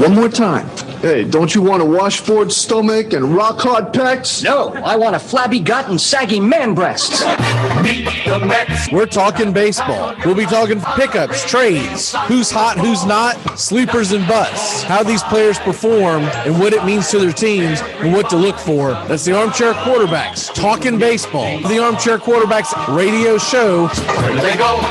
one more time. Hey, don't you want a washboard stomach and rock-hard pecs? No, I want a flabby gut and saggy man breasts. Meet the Mets. We're talking baseball. We'll be talking pickups, trades, who's hot, who's not, sleepers and busts, how these players perform and what it means to their teams and what to look for. That's the Armchair Quarterbacks, talking baseball. The Armchair Quarterbacks radio show. Where do they go?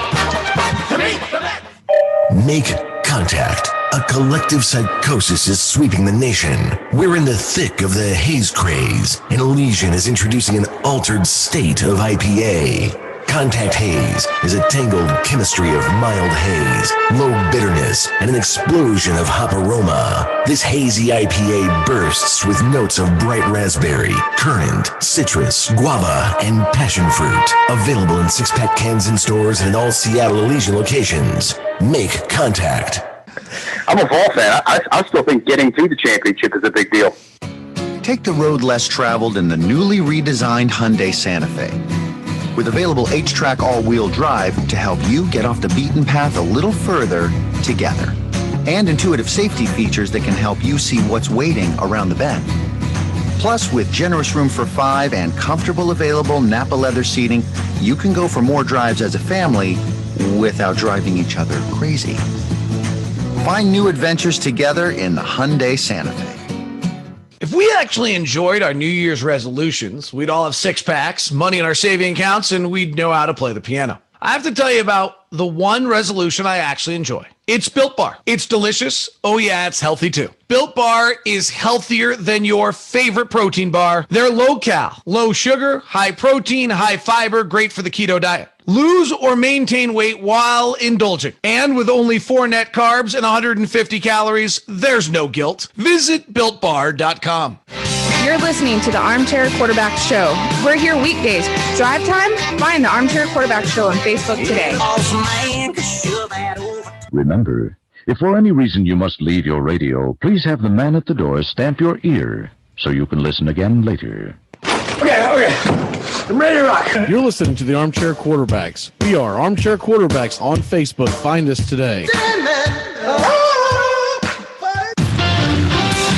To meet the Mets. Make contact. A collective psychosis is sweeping the nation. We're in the thick of the haze craze, and Elysian is introducing an altered state of IPA. Contact Haze is a tangled chemistry of mild haze, low bitterness, and an explosion of hop aroma. This hazy IPA bursts with notes of bright raspberry, currant, citrus, guava, and passion fruit. Available in 6-pack cans in stores and in all Seattle Elysian locations. Make contact. I'm a Vol fan. I still think getting to the championship is a big deal. Take the road less traveled in the newly redesigned Hyundai Santa Fe. With available H-Track all-wheel drive to help you get off the beaten path a little further together. And intuitive safety features that can help you see what's waiting around the bend. Plus, with generous room for 5 and comfortable available Napa leather seating, you can go for more drives as a family without driving each other crazy. Find new adventures together in the Hyundai Santa Fe. If we actually enjoyed our New Year's resolutions, we'd all have 6-packs, money in our saving accounts, and we'd know how to play the piano. I have to tell you about the one resolution I actually enjoy. It's Built Bar. It's delicious. Oh yeah, it's healthy too. Built Bar is healthier than your favorite protein bar. They're low-cal, low sugar, high protein, high fiber, great for the keto diet. Lose or maintain weight while indulging. And with only 4 net carbs and 150 calories, there's no guilt. Visit BuiltBar.com. You're listening to the Armchair Quarterback Show. We're here weekdays. Drive time? Find the Armchair Quarterback Show on Facebook today. Remember, if for any reason you must leave your radio, please have the man at the door stamp your ear so you can listen again later. Okay. I'm ready to rock. You're listening to the Armchair Quarterbacks. We are Armchair Quarterbacks on Facebook. Find us today.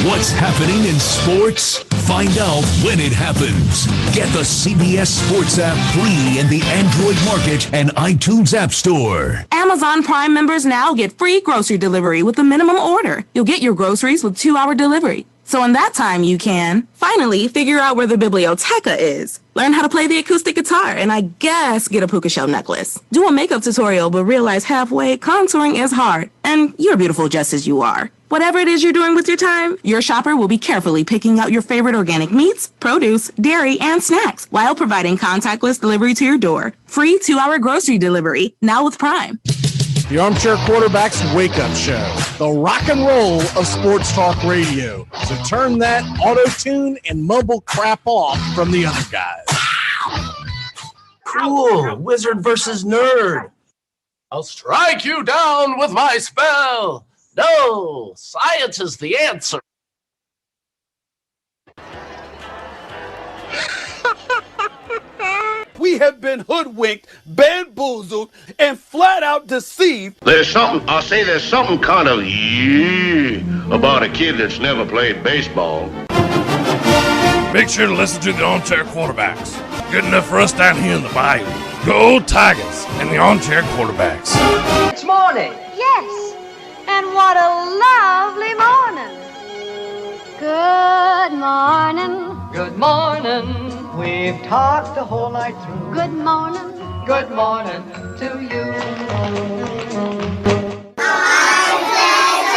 What's happening in sports? Find out when it happens. Get the CBS Sports app free in the Android Market and iTunes App Store. Amazon Prime members now get free grocery delivery with a minimum order. You'll get your groceries with 2-hour delivery. So in that time, you can finally figure out where the biblioteca is, learn how to play the acoustic guitar, and I guess get a puka shell necklace. Do a makeup tutorial, but realize halfway contouring is hard, and you're beautiful just as you are. Whatever it is you're doing with your time, your shopper will be carefully picking out your favorite organic meats, produce, dairy, and snacks while providing contactless delivery to your door. Free 2-hour grocery delivery, now with Prime. The Armchair Quarterbacks Wake-Up Show, the rock and roll of sports talk radio. So turn that auto-tune and mumble crap off from the other guys. Cool. Wizard versus nerd. I'll strike you down with my spell. No, science is the answer. We have been hoodwinked, bamboozled, and flat out deceived. There's something kind of about a kid that's never played baseball. Make sure to listen to the Armchair Quarterbacks. Good enough for us down here in the bayou. Go Tigers and the Armchair Quarterbacks. It's morning. Yes, and what a lovely morning. Good morning. Good morning. We've talked the whole night through. Good morning. Good morning to you. I pledge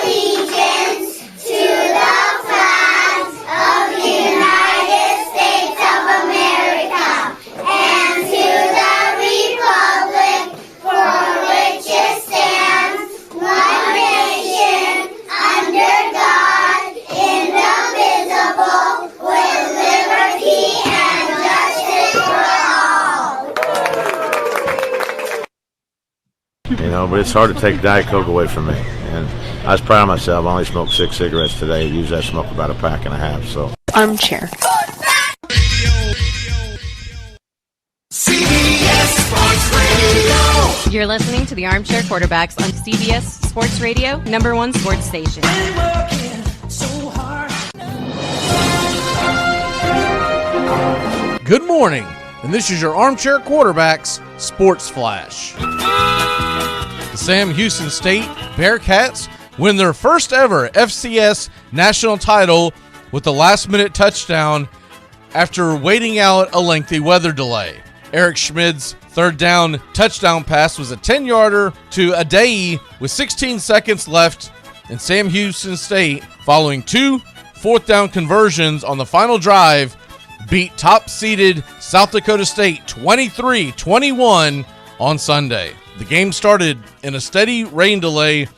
allegiance to the flag of the United States of America and to the republic for which it stands, one nation, under God, indivisible, with liberty and justice for all. You know, but it's hard to take Diet Coke away from me. And I was proud of myself. I only smoked 6 cigarettes today. Usually I smoke about a pack and a half, so. Armchair. CBS Sports Radio. You're listening to the Armchair Quarterbacks on CBS Sports Radio, #1 sports station. Good morning, and this is your Armchair Quarterbacks Sports Flash. The Sam Houston State Bearcats win their first ever FCS national title with a last-minute touchdown after waiting out a lengthy weather delay. Eric Schmid's third down touchdown pass was a 10-yarder to Adai with 16 seconds left, and Sam Houston State, following two fourth-down conversions on the final drive, beat top-seeded South Dakota State 23-21 on Sunday. The game started in a steady rain delay,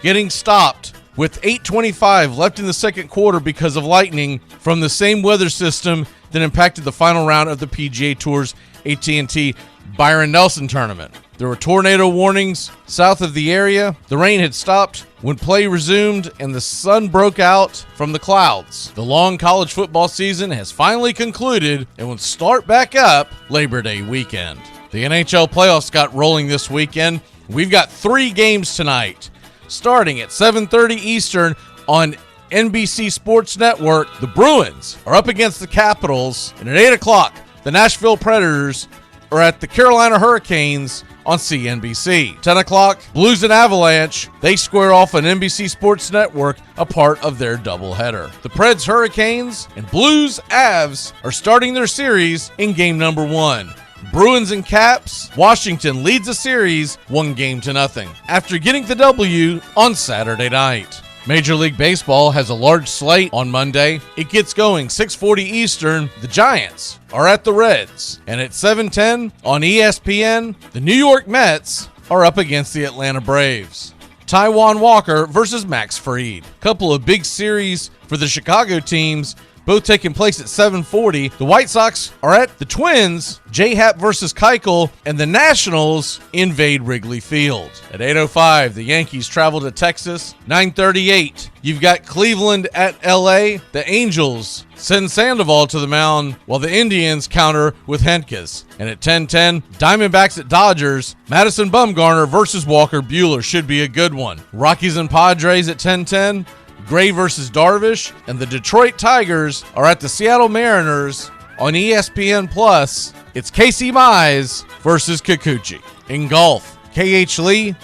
getting stopped with 8:25 left in the second quarter because of lightning from the same weather system that impacted the final round of the PGA Tour's AT&T Byron Nelson tournament. There were tornado warnings south of the area. The rain had stopped when play resumed and the sun broke out from the clouds. The long college football season has finally concluded and will start back up Labor Day weekend. The NHL Playoffs got rolling this weekend. We've got 3 games tonight. Starting at 7:30 Eastern on NBC Sports Network, the Bruins are up against the Capitals, and at 8 o'clock, the Nashville Predators are at the Carolina Hurricanes on CNBC. 10 o'clock, Blues and Avalanche, they square off on NBC Sports Network, a part of their doubleheader. The PREDS Hurricanes and Blues Avs are starting their series in game number 1. Bruins and Caps, Washington leads the series 1-0 after getting the W on Saturday night. Major League Baseball has a large slate on Monday. It gets going 6:40 Eastern. The Giants are at the Reds. And at 7:10 on ESPN, the New York Mets are up against the Atlanta Braves. Taijuan Walker versus Max Fried. Couple of big series for the Chicago teams, both taking place at 7:40. The White Sox are at the Twins, J-Happ versus Keuchel, and the Nationals invade Wrigley Field. At 8:05, the Yankees travel to Texas. 9:38, you've got Cleveland at LA. The Angels send Sandoval to the mound while the Indians counter with Henkes. And at 10:10, Diamondbacks at Dodgers. Madison Bumgarner versus Walker Buehler should be a good one. Rockies and Padres at 10:10. Gray versus Darvish, and the Detroit Tigers are at the Seattle Mariners on ESPN+. It's Casey Mize versus Kikuchi. In golf, KH Lee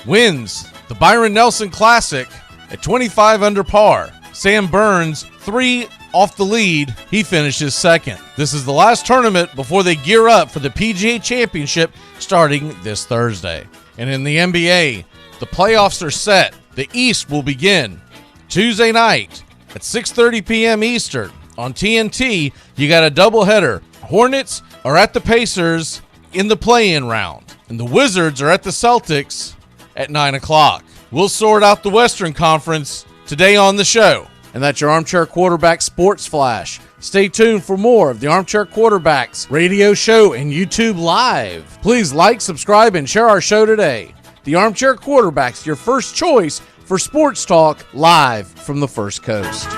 wins the Byron Nelson Classic at 25 under par. Sam Burns, 3 off the lead. He finishes second. This is the last tournament before they gear up for the PGA Championship starting this Thursday. And in the NBA, the playoffs are set. The East will begin Tuesday night at 6:30 p.m. Eastern. On TNT, you got a doubleheader. Hornets are at the Pacers in the play-in round, and the Wizards are at the Celtics at 9 o'clock. We'll sort out the Western Conference today on the show. And that's your Armchair Quarterback Sports Flash. Stay tuned for more of the Armchair Quarterbacks radio show and YouTube Live. Please like, subscribe, and share our show today. The Armchair Quarterbacks, your first choice for sports talk live from the First Coast.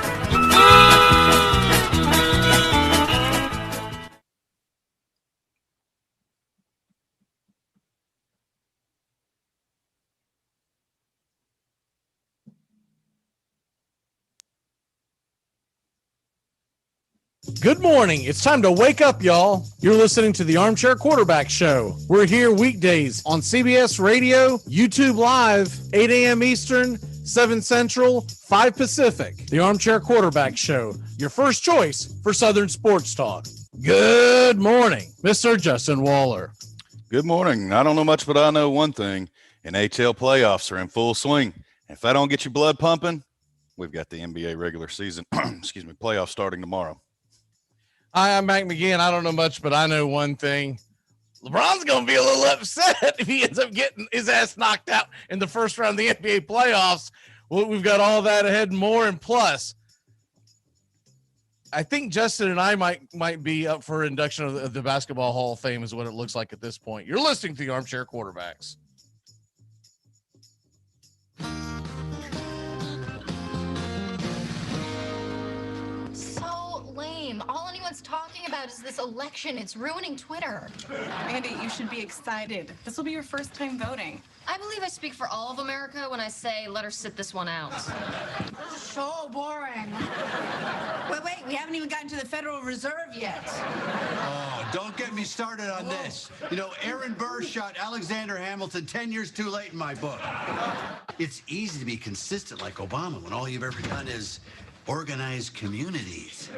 Good morning. It's time to wake up, y'all. You're listening to the Armchair Quarterback Show. We're here weekdays on CBS Radio, YouTube Live, 8 a.m. Eastern, 7 Central, 5 Pacific. The Armchair Quarterback Show, your first choice for Southern Sports Talk. Good morning, Mr. Justin Waller. Good morning. I don't know much, but I know one thing. NHL playoffs are in full swing. If I don't get your blood pumping, we've got the NBA regular season, playoffs starting tomorrow. Hi, I'm Mac McGinn. I don't know much, but I know one thing. LeBron's going to be a little upset if he ends up getting his ass knocked out in the first round of the NBA playoffs. Well, we've got all that ahead and more. And plus, I think Justin and I might be up for induction of the Basketball Hall of Fame is what it looks like at this point. You're listening to the Armchair Quarterbacks. So lame. All anyone's talking about about is this election. It's ruining Twitter. Andy, you should be excited. This will be your first time voting. I believe I speak for all of America when I say let her sit this one out. So boring. Wait, we haven't even gotten to the Federal Reserve yet. Oh, don't get me started on this. You know, Aaron Burr shot Alexander Hamilton 10 years too late in my book. It's easy to be consistent like Obama when all you've ever done is organize communities.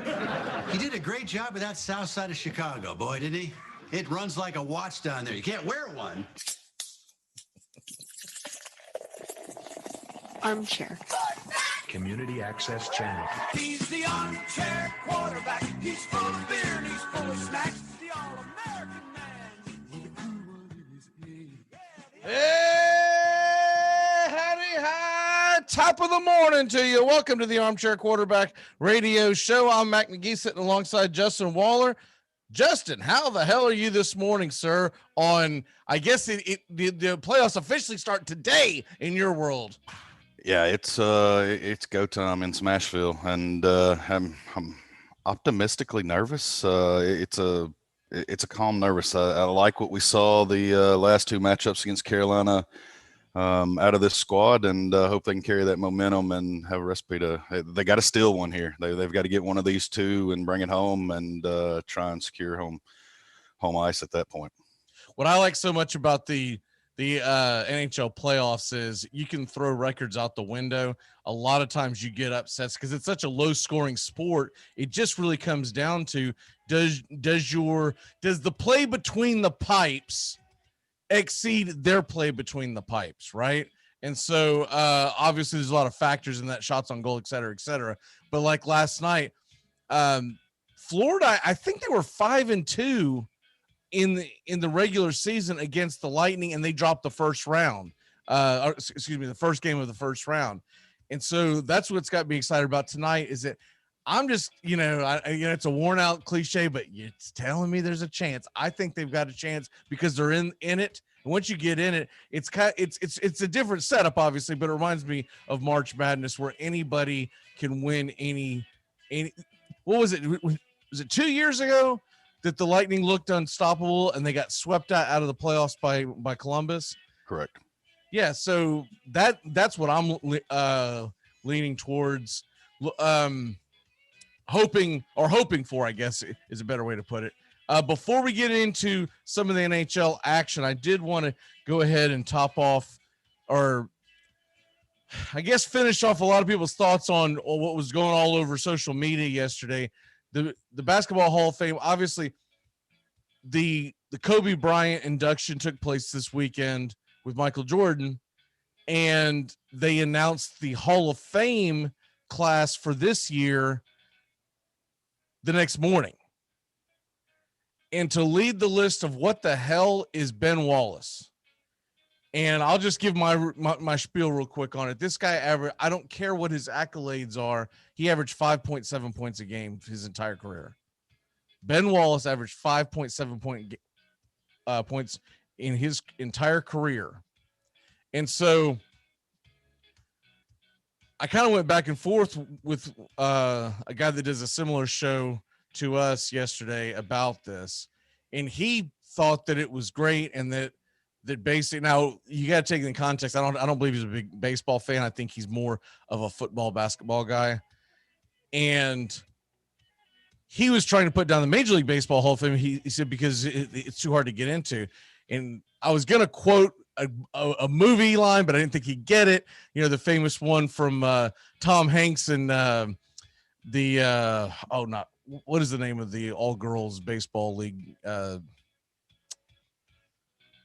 He did a great job with that south side of Chicago, boy, didn't he? It runs like a watch down there. You can't wear one. Armchair. Community Access Channel. He's the armchair quarterback. He's full of beer and he's full of snacks. The all-American man. Hey, howdy, hi. Top of the morning to you. Welcome to the Armchair Quarterback Radio Show. I'm Mac McGee sitting alongside Justin Waller. Justin, how the hell are you this morning, sir? On, I guess the playoffs officially start today in your world. Yeah, it's go time in Smashville, and I'm optimistically nervous. It's a calm nervous. I like what we saw the last two matchups against Carolina out of this squad, and hope they can carry that momentum and have a recipe to. They got to steal one here. They've got to get one of these two and bring it home and try and secure home ice at that point. What I like so much about the NHL playoffs is you can throw records out the window. A lot of times you get upsets because it's such a low scoring sport. It just really comes down to does the play between the pipes exceed their play between the pipes, right? And so obviously there's a lot of factors in that, shots on goal, et cetera. But like last night, Florida, I think they were 5-2 in the regular season against the Lightning, and they dropped the first round. The first game of the first round. And so that's what's got me excited about tonight is that I'm just, it's a worn out cliche, but it's telling me there's a chance. I think they've got a chance because they're in it. And once you get in it, it's a different setup, obviously, but it reminds me of March Madness where anybody can win any, what was it? Was it 2 years ago that the Lightning looked unstoppable and they got swept out of the playoffs by Columbus? Correct. Yeah. So that's what I'm leaning towards, hoping for, I guess is a better way to put it. Before we get into some of the NHL action, I did want to go ahead and top off, or I guess finish off a lot of people's thoughts on what was going all over social media yesterday. The Basketball Hall of Fame, obviously, the Kobe Bryant induction took place this weekend with Michael Jordan, and they announced the Hall of Fame class for this year the next morning. And to lead the list of what the hell is Ben Wallace, and I'll just give my spiel real quick on it. This guy I don't care what his accolades are. He averaged 5.7 points a game his entire career. Ben Wallace averaged 5.7 points in his entire career. And so I kind of went back and forth with a guy that does a similar show to us yesterday about this. And he thought that it was great and that basically, now you got to take it in context. I don't believe he's a big baseball fan. I think he's more of a football, basketball guy. And he was trying to put down the Major League Baseball Hall of Fame. He said, because it's too hard to get into. And I was going to quote a movie line, but I didn't think he'd get it. The famous one from Tom Hanks and what is the name of the all girls baseball league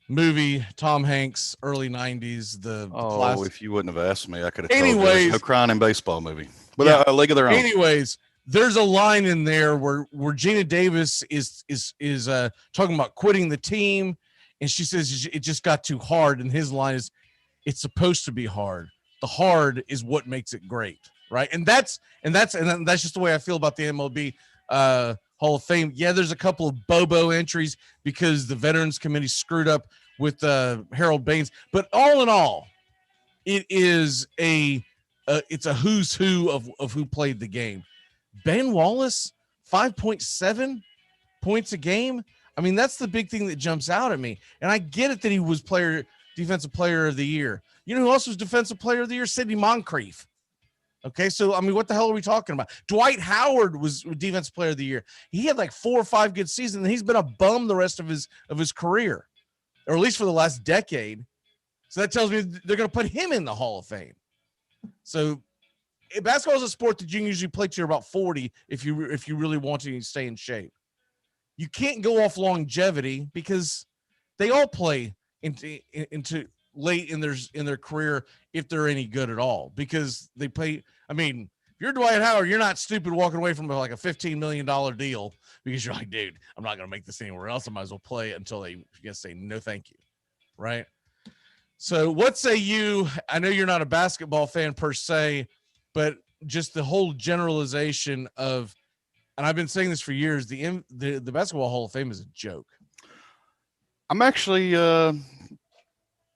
movie? Tom Hanks, early 90s. The classic. If you wouldn't have asked me, I could have told you. Anyways, no crying in baseball movie, but a league of their own. Anyways, there's a line in there where Gina Davis is talking about quitting the team, and she says it just got too hard. And his line is, "It's supposed to be hard. The hard is what makes it great." Right. And that's just the way I feel about the MLB Hall of Fame. Yeah, there's a couple of Bobo entries because the Veterans Committee screwed up with Harold Baines, but all in all, it is it's a who's who of who played the game. Ben Wallace, 5.7. points a game. I mean, that's the big thing that jumps out at me. And I get it that he was defensive player of the year. You know who else was defensive player of the year? Sidney Moncrief. Okay, so I mean, what the hell are we talking about? Dwight Howard was defensive player of the year. He had like 4 or 5 good seasons, and he's been a bum the rest of his career, or at least for the last decade. So that tells me they're going to put him in the Hall of Fame. So basketball is a sport that you can usually play to you're about 40 if you really want to stay in shape. You can't go off longevity because they all play into late in their career if they're any good at all, because they play. I mean, if you're Dwight Howard, you're not stupid walking away from like a $15 million deal because you're like, dude, I'm not going to make this anywhere else. I might as well play it until they say no, thank you. Right. So what say you? I know you're not a basketball fan per se, but just the whole generalization of, and I've been saying this for years, the Basketball Hall of Fame is a joke. I'm actually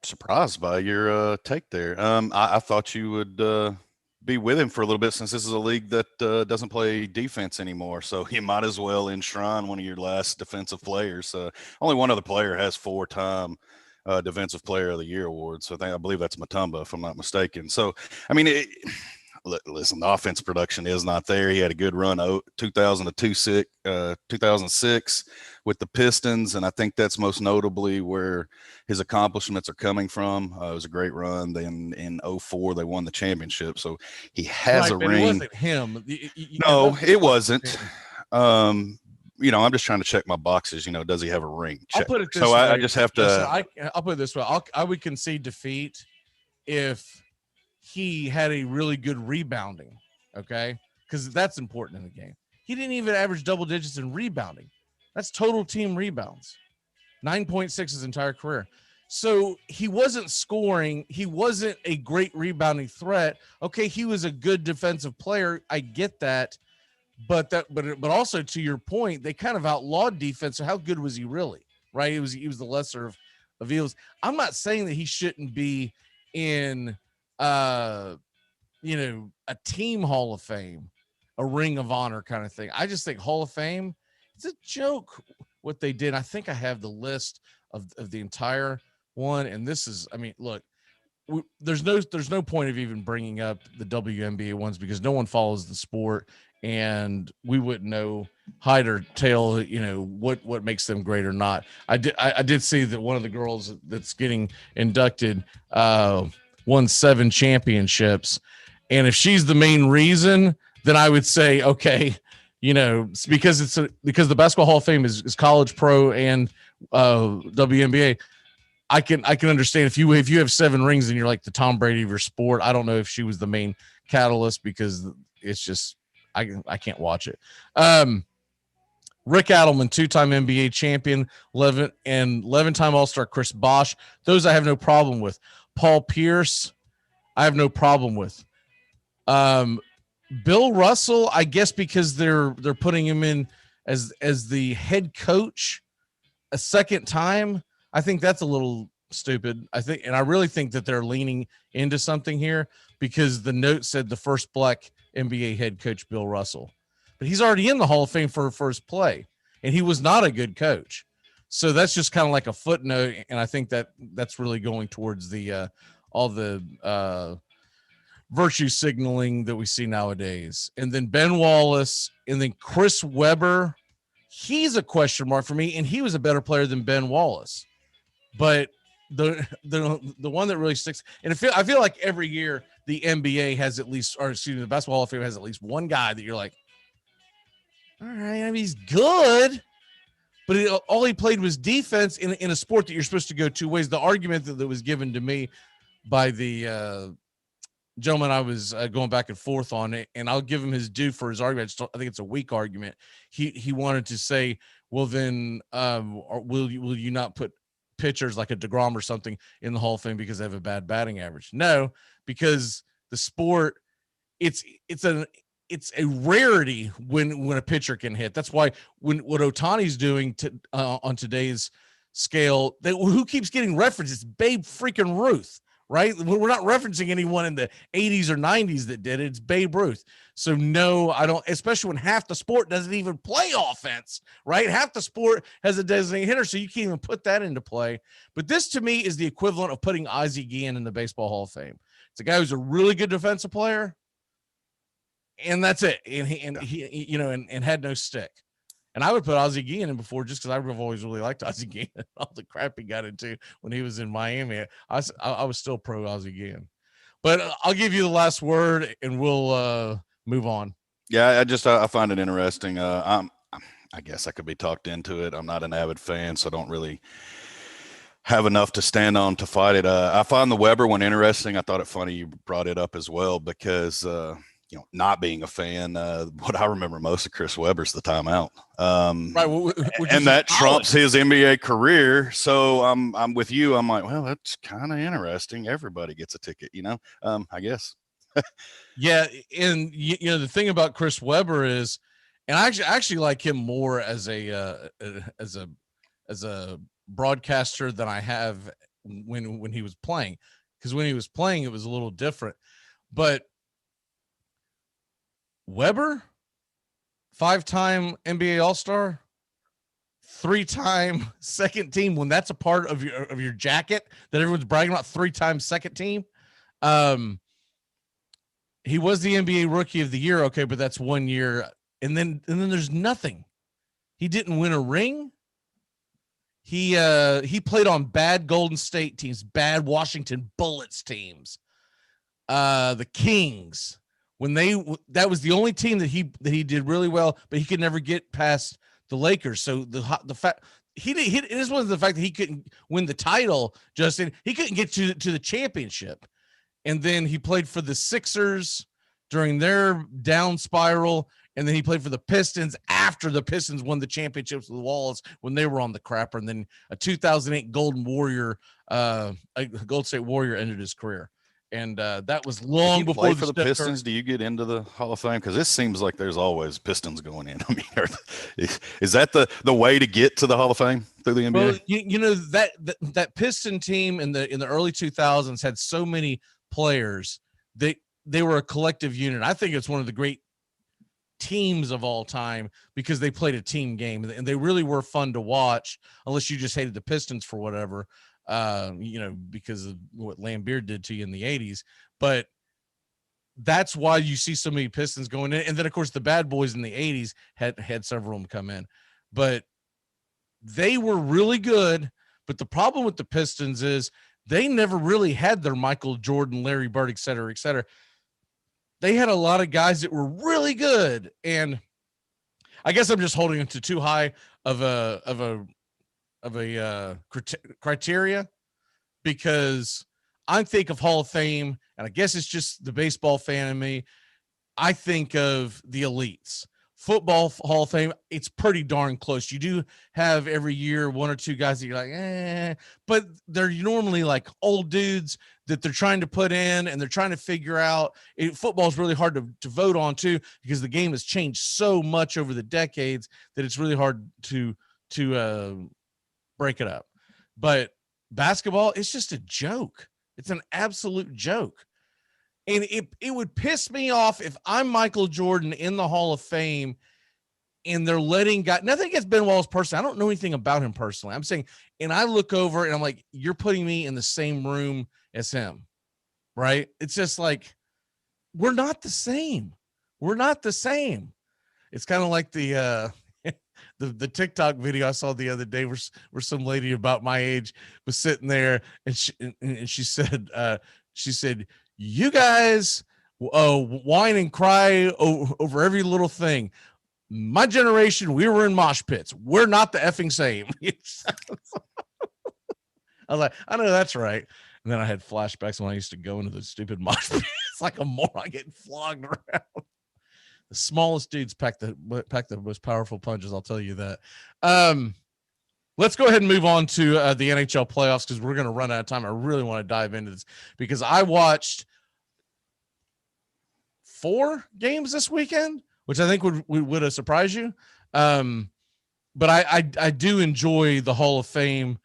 surprised by your take there. I thought you would be with him for a little bit, since this is a league that doesn't play defense anymore. So you might as well enshrine one of your last defensive players. Only one other player has 4-time Defensive Player of the Year awards. So I believe that's Mutombo, if I'm not mistaken. So, I mean, listen, the offense production is not there. He had a good run 2006 with the Pistons, and I think that's most notably where his accomplishments are coming from. It was a great run. Then in 2004, they won the championship. So he has a ring. It wasn't him. No, it wasn't. I'm just trying to check my boxes. Does he have a ring? Check. I'll put it this way. I just have to. Listen, I'll put it this way. I would concede defeat if he had a really good rebounding, okay? Because that's important in the game. He didn't even average double digits in rebounding. That's total team rebounds. 9.6 his entire career. So he wasn't scoring. He wasn't a great rebounding threat. Okay, he was a good defensive player. I get that. But also to your point, they kind of outlawed defense. So how good was he really? Right? He was the lesser of evils. I'm not saying that he shouldn't be in a team Hall of Fame, a Ring of Honor kind of thing. I just think Hall of Fame, it's a joke what they did. I think I have the list of the entire one. And this is, I mean, look, there's no point of even bringing up the WNBA ones because no one follows the sport, and we wouldn't know hide or tail, what makes them great or not. I did see that one of the girls that's getting inducted won 7 championships, and if she's the main reason, then I would say okay, because the Basketball Hall of Fame is college, pro, and WNBA. I can understand if you have 7 rings and you're like the Tom Brady of your sport. I don't know if she was the main catalyst because it's just I can't watch it. Rick Adelman, 2-time NBA champion, 11-time All-Star Chris Bosh. Those I have no problem with. Paul Pierce, I have no problem with. Bill Russell, I guess because they're putting him in as the head coach a second time. I think that's a little stupid. I really think that they're leaning into something here because the note said the first black NBA head coach, Bill Russell, but he's already in the Hall of Fame for first play, and he was not a good coach. So that's just kind of like a footnote. And I think that's really going towards the all the virtue signaling that we see nowadays. And then Ben Wallace, and then Chris Webber. He's a question mark for me, and he was a better player than Ben Wallace. But the one that really sticks, and I feel like every year the NBA has at least, or excuse me, the Basketball Hall of Fame has at least one guy that you're like, all right, I mean, he's good, but all he played was defense in a sport that you're supposed to go 2 ways. The argument that was given to me by the gentleman I was going back and forth on it, and I'll give him his due for his argument. I think it's a weak argument. He wanted to say, well, then will you not put pitchers like a DeGrom or something in the Hall of Fame because they have a bad batting average? No, because the sport, it's a rarity when a pitcher can hit. That's why what Ohtani's doing on today's scale, who keeps getting referenced? It's Babe freaking Ruth, right? We're not referencing anyone in the 80s or 90s that did it. It's Babe Ruth. So no, I don't, especially when half the sport doesn't even play offense, right? Half the sport has a designated hitter, so you can't even put that into play. But this to me is the equivalent of putting Ozzie Guillen in the Baseball Hall of Fame. It's a guy who's a really good defensive player, and that's it. And he you know, and had no stick. And I would put Ozzie Guillen in before, just because I've always really liked Ozzie Guillen. All the crap he got into when he was in Miami, I was still pro Ozzie Guillen. But I'll give you the last word, and we'll move on. Yeah, I find it interesting. I guess I could be talked into it. I'm not an avid fan, so I don't really have enough to stand on to fight it. I find the Weber one interesting. I thought it funny you brought it up as well, because you know, not being a fan, what I remember most of Chris Webber's the timeout. Right, and that trumps his NBA career. So I'm with you. I'm like, well, that's kind of interesting. Everybody gets a ticket, you know, I guess. Yeah. And you know, the thing about Chris Webber is, and I actually like him more as a broadcaster than I have when he was playing, because when he was playing, it was a little different. But Weber, 5-time NBA All-Star, 3-time second team, when that's a part of your jacket that everyone's bragging about, 3-time second team. He was the NBA Rookie of the Year, okay, but that's 1 year, and then there's nothing. He didn't win a ring. He played on bad Golden State teams, bad Washington Bullets teams, the Kings. That was the only team that he did really well, but he could never get past the Lakers. So the fact it is one of the fact that he couldn't win the title, Justin, he couldn't get to the championship. And then he played for the Sixers during their down spiral. And then he played for the Pistons after the Pistons won the championships with the Walls when they were on the crapper. And then a 2008 Golden State Warrior ended his career. And that was long before play for the Pistons. Do you get into the Hall of Fame? Because this seems like there's always Pistons going in. I mean, is that the way to get to the Hall of Fame through the NBA? Well, you know that Piston team in the early 2000s had so many players. They were a collective unit. I think it's one of the great teams of all time because they played a team game, and they really were fun to watch. Unless you just hated the Pistons for whatever. You know, because of what Lambeer did to you in the 80s, but that's why you see so many Pistons going in. And then of course the Bad Boys in the 80s had several of them come in, but they were really good. But the problem with the Pistons is they never really had their Michael Jordan, Larry Bird, et cetera, et cetera. They had a lot of guys that were really good. And I guess I'm just holding them to too high of a criteria, because I think of Hall of Fame, and I guess it's just the baseball fan in me. I think of the elites. Football Hall of Fame, it's pretty darn close. You do have every year one or two guys that you're like, but they're normally like old dudes that they're trying to put in and they're trying to figure out. Football is really hard to vote on too, because the game has changed so much over the decades that it's really hard to break it up. But basketball, it's just a joke. It's an absolute joke. And it would piss me off if I'm Michael Jordan in the Hall of Fame and they're letting guys, nothing against Ben Wallace personally. I don't know anything about him personally. I'm saying, and I look over and I'm like, you're putting me in the same room as him, right? It's just like, we're not the same. We're not the same. It's kind of like the TikTok video I saw the other day where some lady about my age was sitting there and she said, you guys whine and cry over every little thing. My generation, we were in mosh pits. We're not the effing same. I was like, I know that's right. And then I had flashbacks when I used to go into the stupid mosh pits like a moron getting flogged around. The smallest dudes pack the most powerful punches. I'll tell you that. Let's go ahead and move on to the NHL playoffs, because we're going to run out of time. I really want to dive into this because I watched 4 games this weekend, which I think would surprise you. But I do enjoy the Hall of Fame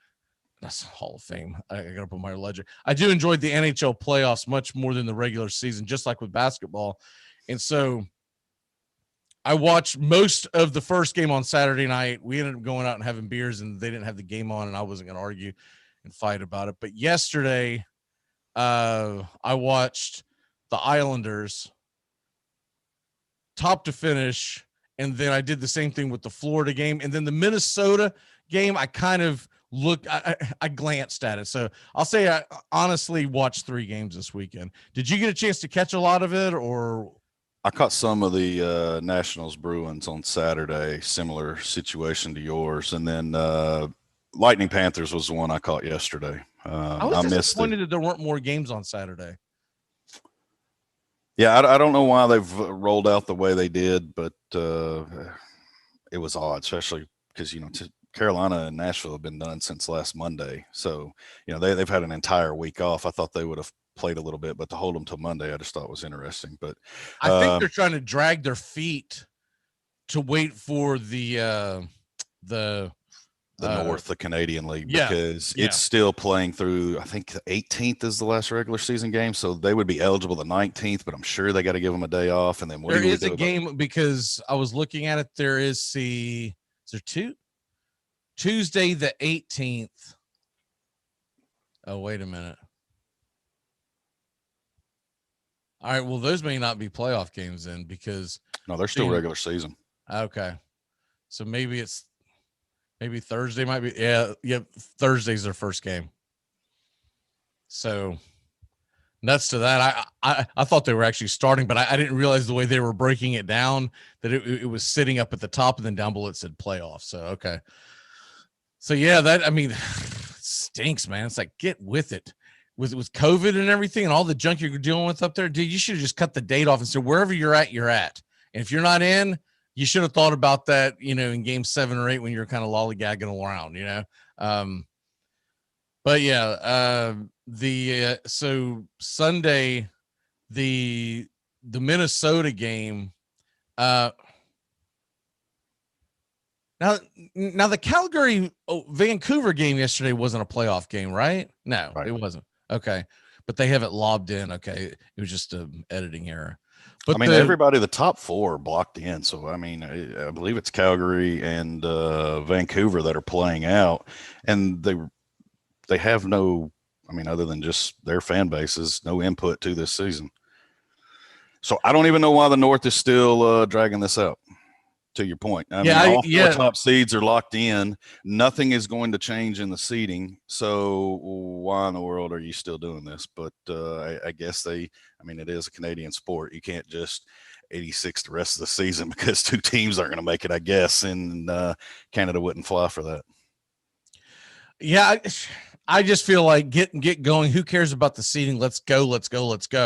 That's Hall of Fame. I got to put my ledger. I do enjoy the NHL playoffs much more than the regular season, just like with basketball. And so I watched most of the first game on Saturday night. We ended up going out and having beers, and they didn't have the game on, and I wasn't going to argue and fight about it. But yesterday, I watched the Islanders top to finish, and then I did the same thing with the Florida game. And then the Minnesota game, I kind of I glanced at it. So I'll say I honestly watched 3 games this weekend. Did you get a chance to catch a lot of it, or? I caught some of the Nationals Bruins on Saturday, similar situation to yours. And then Lightning Panthers was the one I caught yesterday. I was disappointed that there weren't more games on Saturday. Yeah, I don't know why they've rolled out the way they did, but it was odd, especially because, Carolina and Nashville have been done since last Monday. So, they've had an entire week off. I thought they would have played a little bit, but to hold them till Monday, I just thought was interesting. But I think they're trying to drag their feet to wait for the North, the Canadian League, because it's still playing through. I think the 18th is the last regular season game, so they would be eligible the 19th. But I'm sure they got to give them a day off. And then there is a game because I was looking at it. There is Tuesday the 18th. Oh, wait a minute. All right, well, those may not be playoff games then, because no, they're still regular season. Okay, so maybe Thursday might be. Yeah, Thursday's their first game. So nuts to that. I thought they were actually starting, but I didn't realize the way they were breaking it down that it was sitting up at the top and then down below it said playoff. So okay. So yeah, it stinks, man. It's like, get with it. With COVID and everything and all the junk you're dealing with up there, dude, you should have just cut the date off and said, wherever you're at, you're at. And if you're not in, you should have thought about that, in game 7 or 8 when you're kind of lollygagging around, But yeah, so Sunday, the Minnesota game, Now the Calgary Vancouver game yesterday wasn't a playoff game, right? No, right. It wasn't. Okay. But they have it lobbed in. Okay. It was just an editing error. But everybody, the top 4 blocked in. So, I believe it's Calgary and Vancouver that are playing out. And they have no, other than just their fan bases, no input to this season. So I don't even know why the North is still dragging this out. To your point, all 4 top seeds are locked in. Nothing is going to change in the seeding. So why in the world are you still doing this? But I guess it is a Canadian sport. You can't just 86 the rest of the season because 2 teams aren't going to make it, I guess. And Canada wouldn't fly for that. Yeah, I just feel like get going. Who cares about the seeding? Let's go,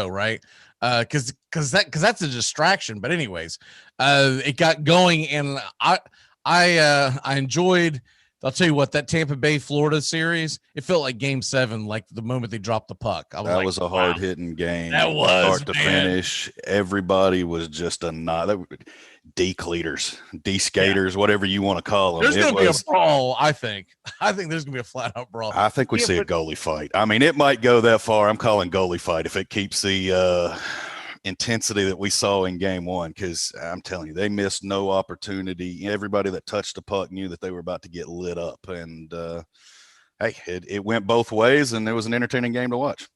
right? Because that's a distraction. But anyways, it got going, and I enjoyed. I'll tell you what, that Tampa Bay Florida series, it felt like game 7, like the moment they dropped the puck. That was a hard hitting game. That was start to finish. Everybody was just D-cleaters, D-skaters, whatever you want to call them. There's going to be a brawl, I think. I think there's going to be a flat-out brawl. I think we see a goalie fight. It might go that far. I'm calling goalie fight if it keeps the intensity that we saw in game 1, because I'm telling you, they missed no opportunity. Everybody that touched the puck knew that they were about to get lit up. And, it went both ways, and it was an entertaining game to watch.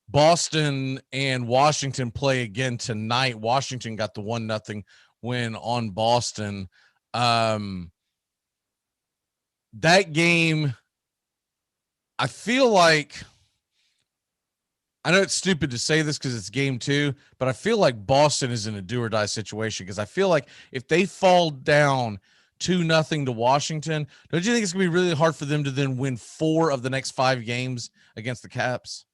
Boston and Washington play again tonight. Washington got the 1-0 win on Boston. That game, I feel like, I know it's stupid to say this because it's game 2, but I feel like Boston is in a do or die situation, because I feel like if they fall down 2-0 to Washington, don't you think it's going to be really hard for them to then win 4 of the next 5 games against the Caps?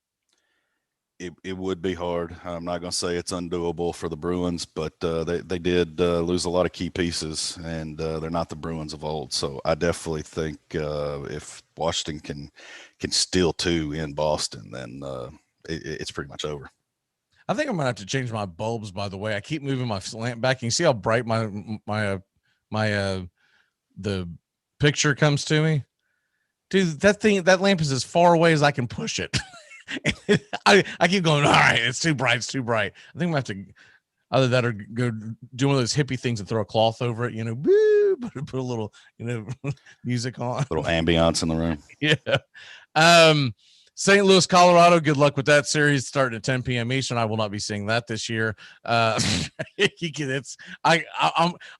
It would be hard. I'm not going to say it's undoable for the Bruins, but they did lose a lot of key pieces, and they're not the Bruins of old. So I definitely think if Washington can steal 2 in Boston, then it's pretty much over. I think I'm going to have to change my bulbs, by the way. I keep moving my lamp back. Can you see how bright my the picture comes to me? Dude, that lamp is as far away as I can push it. I keep going, all right, it's too bright. I think I'm gonna have to either that or go do one of those hippie things and throw a cloth over it, boo, put a little, music on. Little ambiance in the room. Yeah. St. Louis, Colorado. Good luck with that series starting at 10 p.m. Eastern. I will not be seeing that this year. I'm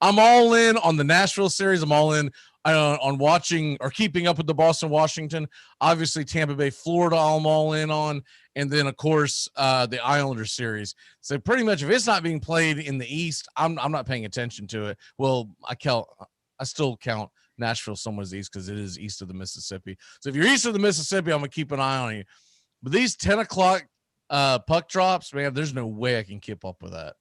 all in on the Nashville series. I'm all in on watching or keeping up with the Boston, Washington. Obviously, Tampa Bay, Florida. I'm all in on, and then of course the Islander series. So pretty much, if it's not being played in the East, I'm not paying attention to it. Well, I still count Nashville somewhere east because it is east of the Mississippi. So if you're east of the Mississippi, I'm gonna keep an eye on you. But these 10 o'clock puck drops, man, there's no way I can keep up with that.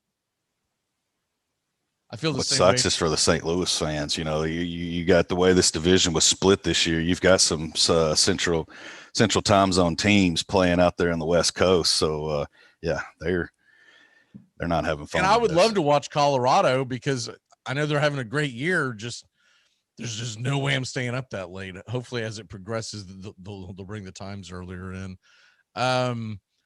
I feel the what same sucks way. is for the St. Louis fans. You got the way this division was split this year. You've got some central time zone teams playing out there on the West Coast. So yeah, they're not having fun. And I would love to watch Colorado because I know they're having a great year. There's just no way I'm staying up that late. Hopefully, as it progresses, they'll bring the times earlier in.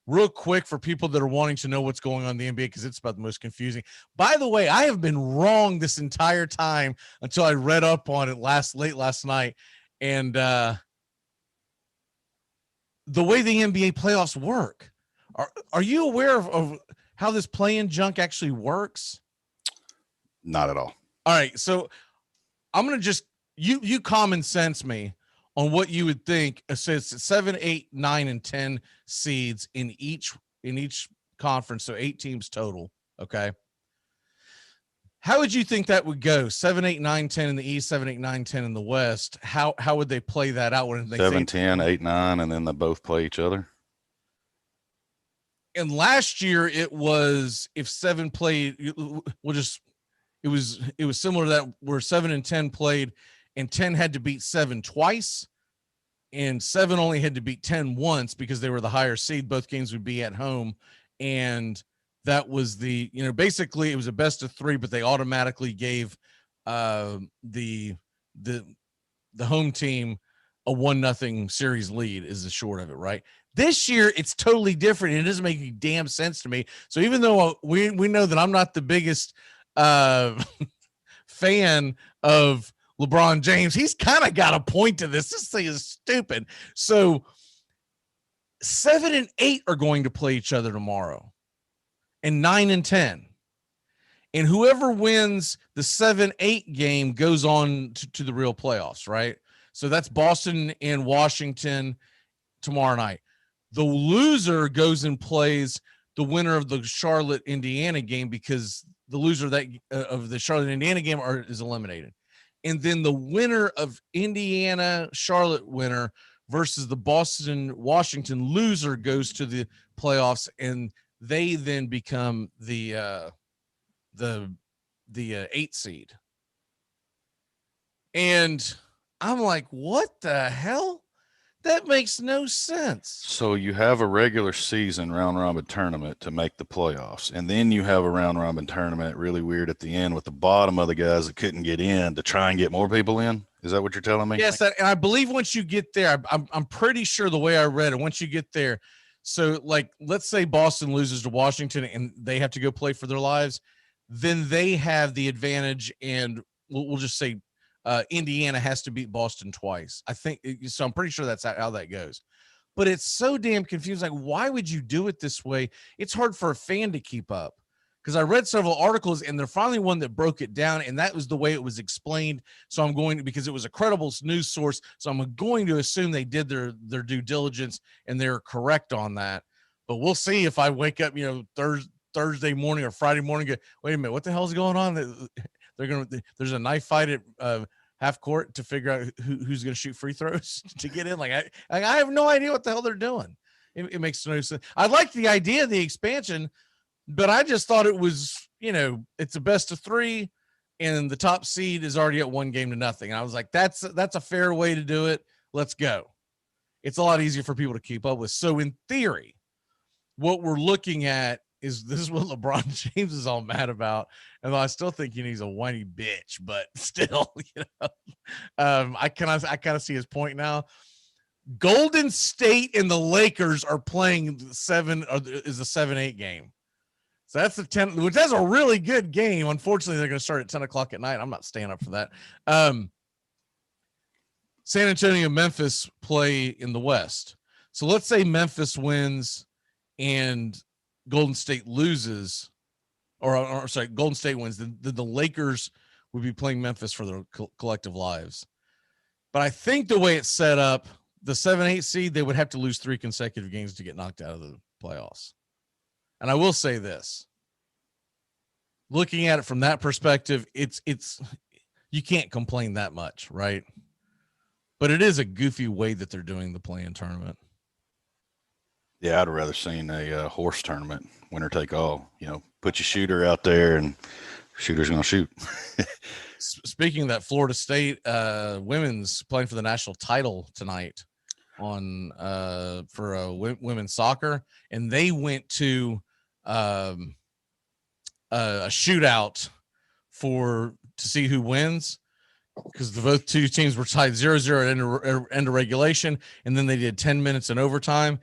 Real quick for people that are wanting to know what's going on in the NBA because it's about the most confusing. By the way, I have been wrong this entire time until I read up on it late last night. And the way the NBA playoffs work, are you aware of how this play-in junk actually works? Not at all. All right, so I'm gonna just you common sense me on what you would think. It says 7, 8, 9, and 10 seeds in each conference, so 8 teams total. Okay, how would you think that would go? 7, 8, 9, 10 in the East, 7, 8, 9, 10 in the West. How would they play that out when they 7, 10, 8, 9, and then they both play each other? And last year it was if 7 played, it was similar to that where 7 and 10 played, and 10 had to beat 7 twice, and 7 only had to beat 10 once because they were the higher seed. Both games would be at home, and that was basically it was a best of 3, but they automatically gave the home team a 1-0 series lead is the short of it, right? This year it's totally different, and it doesn't make any damn sense to me. So even though we know that I'm not the biggest fan of LeBron James, he's kind of got a point to this. This thing is stupid. So 7 and 8 are going to play each other tomorrow, and 9 and 10. And whoever wins the 7-8 game goes on to the real playoffs, right? So that's Boston and Washington tomorrow night. The loser goes and plays the winner of the Charlotte-Indiana game because the loser of the Charlotte-Indiana game is eliminated. And then the winner of Indiana-Charlotte winner versus the Boston-Washington loser goes to the playoffs, and they then become the 8 seed. And I'm like, what the hell? That makes no sense. So you have a regular season round robin tournament to make the playoffs, and then you have a round robin tournament really weird at the end with the bottom of the guys that couldn't get in to try and get more people in. Is that what you're telling me? Yes, and I believe once you get there, I'm pretty sure the way I read it, once you get there, so like let's say Boston loses to Washington and they have to go play for their lives, then they have the advantage, and we'll just say Indiana has to beat Boston twice. I think so. I'm pretty sure that's how that goes. But it's so damn confusing. Like, why would you do it this way? It's hard for a fan to keep up because I read several articles and there's finally one that broke it down, and that was the way it was explained. So I'm going to, because it was a credible news source, so I'm going to assume they did their due diligence and they're correct on that. But we'll see if I wake up, Thursday morning or Friday morning. Go, wait a minute, what the hell's going on? There's a knife fight at half court to figure out who's going to shoot free throws to get in. I have no idea what the hell they're doing. It makes no sense. I like the idea of the expansion, but I just thought it was, it's a best of 3 and the top seed is already at 1-0. And I was like, that's a fair way to do it. Let's go. It's a lot easier for people to keep up with. So in theory, what we're looking at is this is what LeBron James is all mad about. And I still think he's a whiny bitch, but still, I kind of see his point now. Golden State and the Lakers are playing the 7-8 game. So that's the 10, which that's a really good game. Unfortunately, they're going to start at 10 o'clock at night. I'm not staying up for that. San Antonio and Memphis play in the West. So let's say Memphis wins and Golden State loses, or sorry, Golden State wins. Then the Lakers would be playing Memphis for their collective lives. But I think the way it's set up, the 7-8 seed, they would have to lose 3 consecutive games to get knocked out of the playoffs. And I will say this, looking at it from that perspective, it's you can't complain that much, right? But it is a goofy way that they're doing the play-in tournament. Yeah, I'd rather seen a horse tournament, winner take all. Put your shooter out there and shooter's going to shoot. Speaking of that, Florida State women's playing for the national title tonight on for women's soccer, and they went to a shootout to see who wins, because both two teams were tied 0-0 at end of regulation, and then they did 10 minutes in overtime.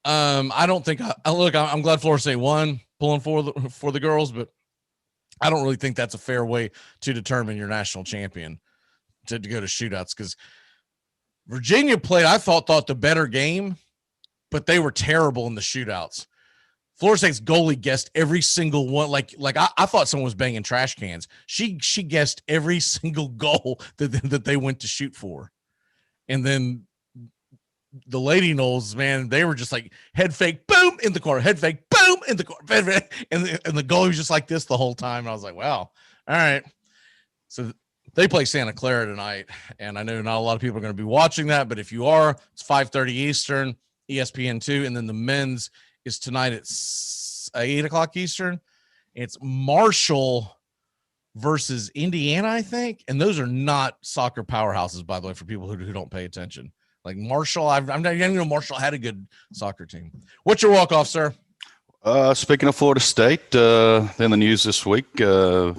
I don't think I'm glad Florida State won, pulling for the girls, but I don't really think that's a fair way to determine your national champion to go to shootouts, because Virginia played, I thought the better game, but they were terrible in the shootouts. Florida State's goalie guessed every single one. Like I thought someone was banging trash cans. She guessed every single goal that they went to shoot for. And then the Lady Knowles, man, they were just like head fake, boom, in the corner, head fake, boom, in the corner. And the goalie was just like this the whole time. And I was like, wow, all right. So they play Santa Clara tonight. And I know not a lot of people are going to be watching that, but if you are, it's 5:30 Eastern, ESPN2. And then the men's is tonight at 8 o'clock Eastern. It's Marshall versus Indiana, I think. And those are not soccer powerhouses, by the way, for people who don't pay attention. Like Marshall, I'm not even know Marshall had a good soccer team. What's your walk-off, sir? Speaking of Florida State, in the news this week, New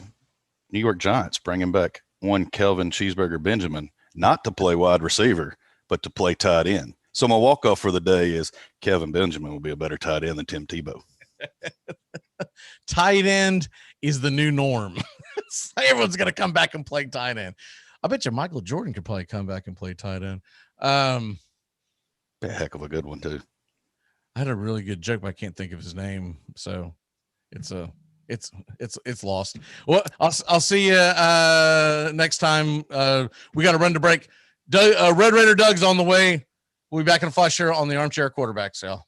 York Giants bringing back one Kelvin Cheeseburger Benjamin, not to play wide receiver, but to play tight end. So my walk-off for the day is Kelvin Benjamin will be a better tight end than Tim Tebow. Tight end is the new norm. Everyone's going to come back and play tight end. I bet you Michael Jordan could probably come back and play tight end. A heck of a good one too. I had a really good joke, but I can't think of his name. So it's lost. Well, I'll see you next time. We got to run to break. Red Raider Doug's on the way. We'll be back in a flash here on the Armchair Quarterback Sale.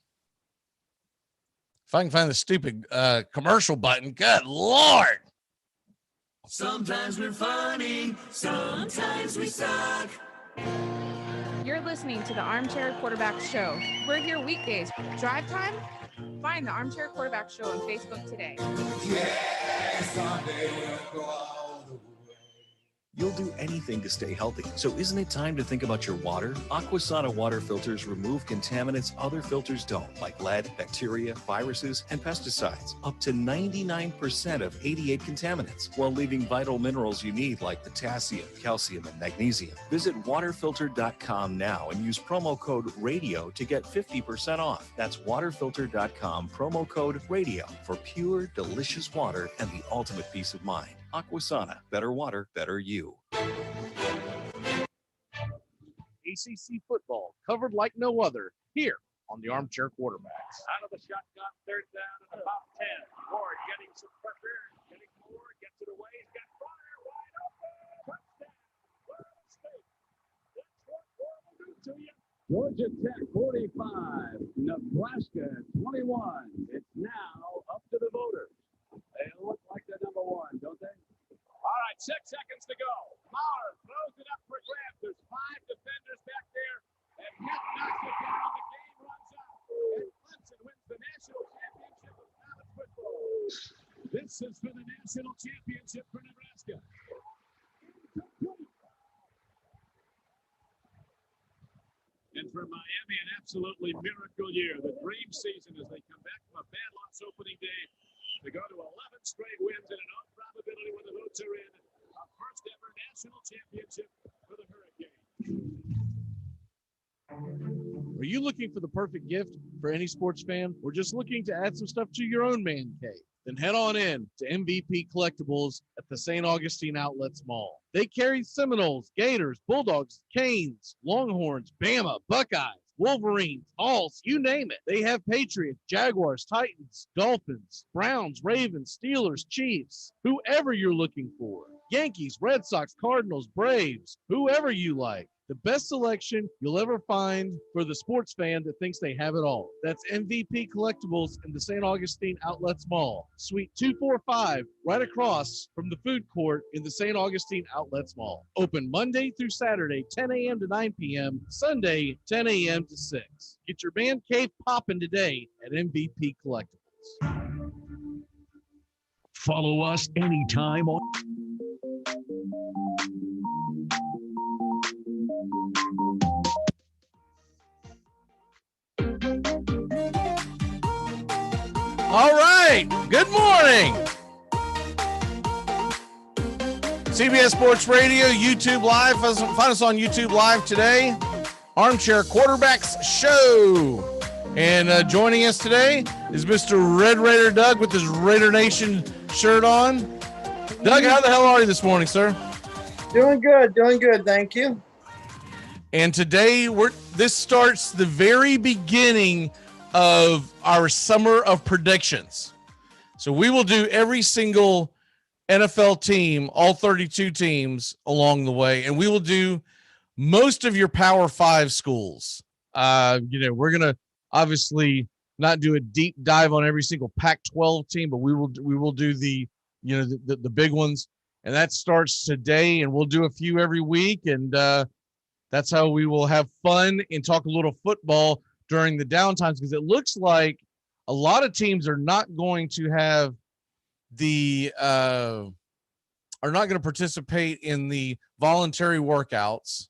If I can find the stupid commercial button, good Lord. Sometimes we're funny, sometimes we suck. You're listening to the Armchair Quarterback Show. We're here weekdays. Drive time? Find the Armchair Quarterback Show on Facebook today. Yes, I will go all the way. You'll do anything to stay healthy. So isn't it time to think about your water? Aquasana water filters remove contaminants other filters don't, like lead, bacteria, viruses, and pesticides. Up to 99% of 88 contaminants, while leaving vital minerals you need like potassium, calcium, and magnesium. Visit waterfilter.com now and use promo code RADIO to get 50% off. That's waterfilter.com, promo code RADIO for pure, delicious water and the ultimate peace of mind. Aquasana, better water, better you. ACC football covered like no other here on the Armchair Quarterbacks. Out of the shotgun, third down and about 10. Ward getting some pressure, getting more, gets it away. He's got fire wide open. Touchdown. Florida State. That's what Florida will do to you. Georgia Tech 45, Nebraska 21. It's now up to the voters. They look like the number one, don't they? All right, 6 seconds to go. Maurer throws it up for grabs. There's 5 defenders back there. And Nick knocks it down. The game runs out. And Clemson wins the national championship of college football. This is for the national championship for Nebraska. And for Miami, an absolutely miracle year. The dream season as they come back from a bad loss opening day. They go to 11 straight wins and an odd probability when the votes are in. A first ever national championship for the Hurricanes. Are you looking for the perfect gift for any sports fan, or just looking to add some stuff to your own man cave? Then head on in to MVP Collectibles at the St. Augustine Outlets Mall. They carry Seminoles, Gators, Bulldogs, Canes, Longhorns, Bama, Buckeyes, Wolverines, Hawks, you name it. They have Patriots, Jaguars, Titans, Dolphins, Browns, Ravens, Steelers, Chiefs, whoever you're looking for. Yankees, Red Sox, Cardinals, Braves, whoever you like. The best selection you'll ever find for the sports fan that thinks they have it all. That's MVP Collectibles in the St. Augustine Outlets Mall, Suite 245, right across from the food court in the St. Augustine Outlets Mall. Open Monday through Saturday, 10 a.m. to 9 p.m., Sunday, 10 a.m. to 6. Get your man cave popping today at MVP Collectibles. Follow us anytime on All right. Good morning. CBS Sports Radio, YouTube Live. Find us on YouTube Live today. Armchair Quarterbacks Show. And joining us today is Mr. Red Raider Doug with his Raider Nation shirt on. Doug, how the hell are you this morning, sir? Doing good. Thank you. And today this starts the very beginning of our summer of predictions. So we will do every single NFL team, all 32 teams along the way, and we will do most of your Power 5 schools. We're going to obviously not do a deep dive on every single Pac-12 team, but we will do the big ones, and that starts today, and we'll do a few every week, and that's how we will have fun and talk a little football during the downtimes, because it looks like a lot of teams are not going to have are not going to participate in the voluntary workouts.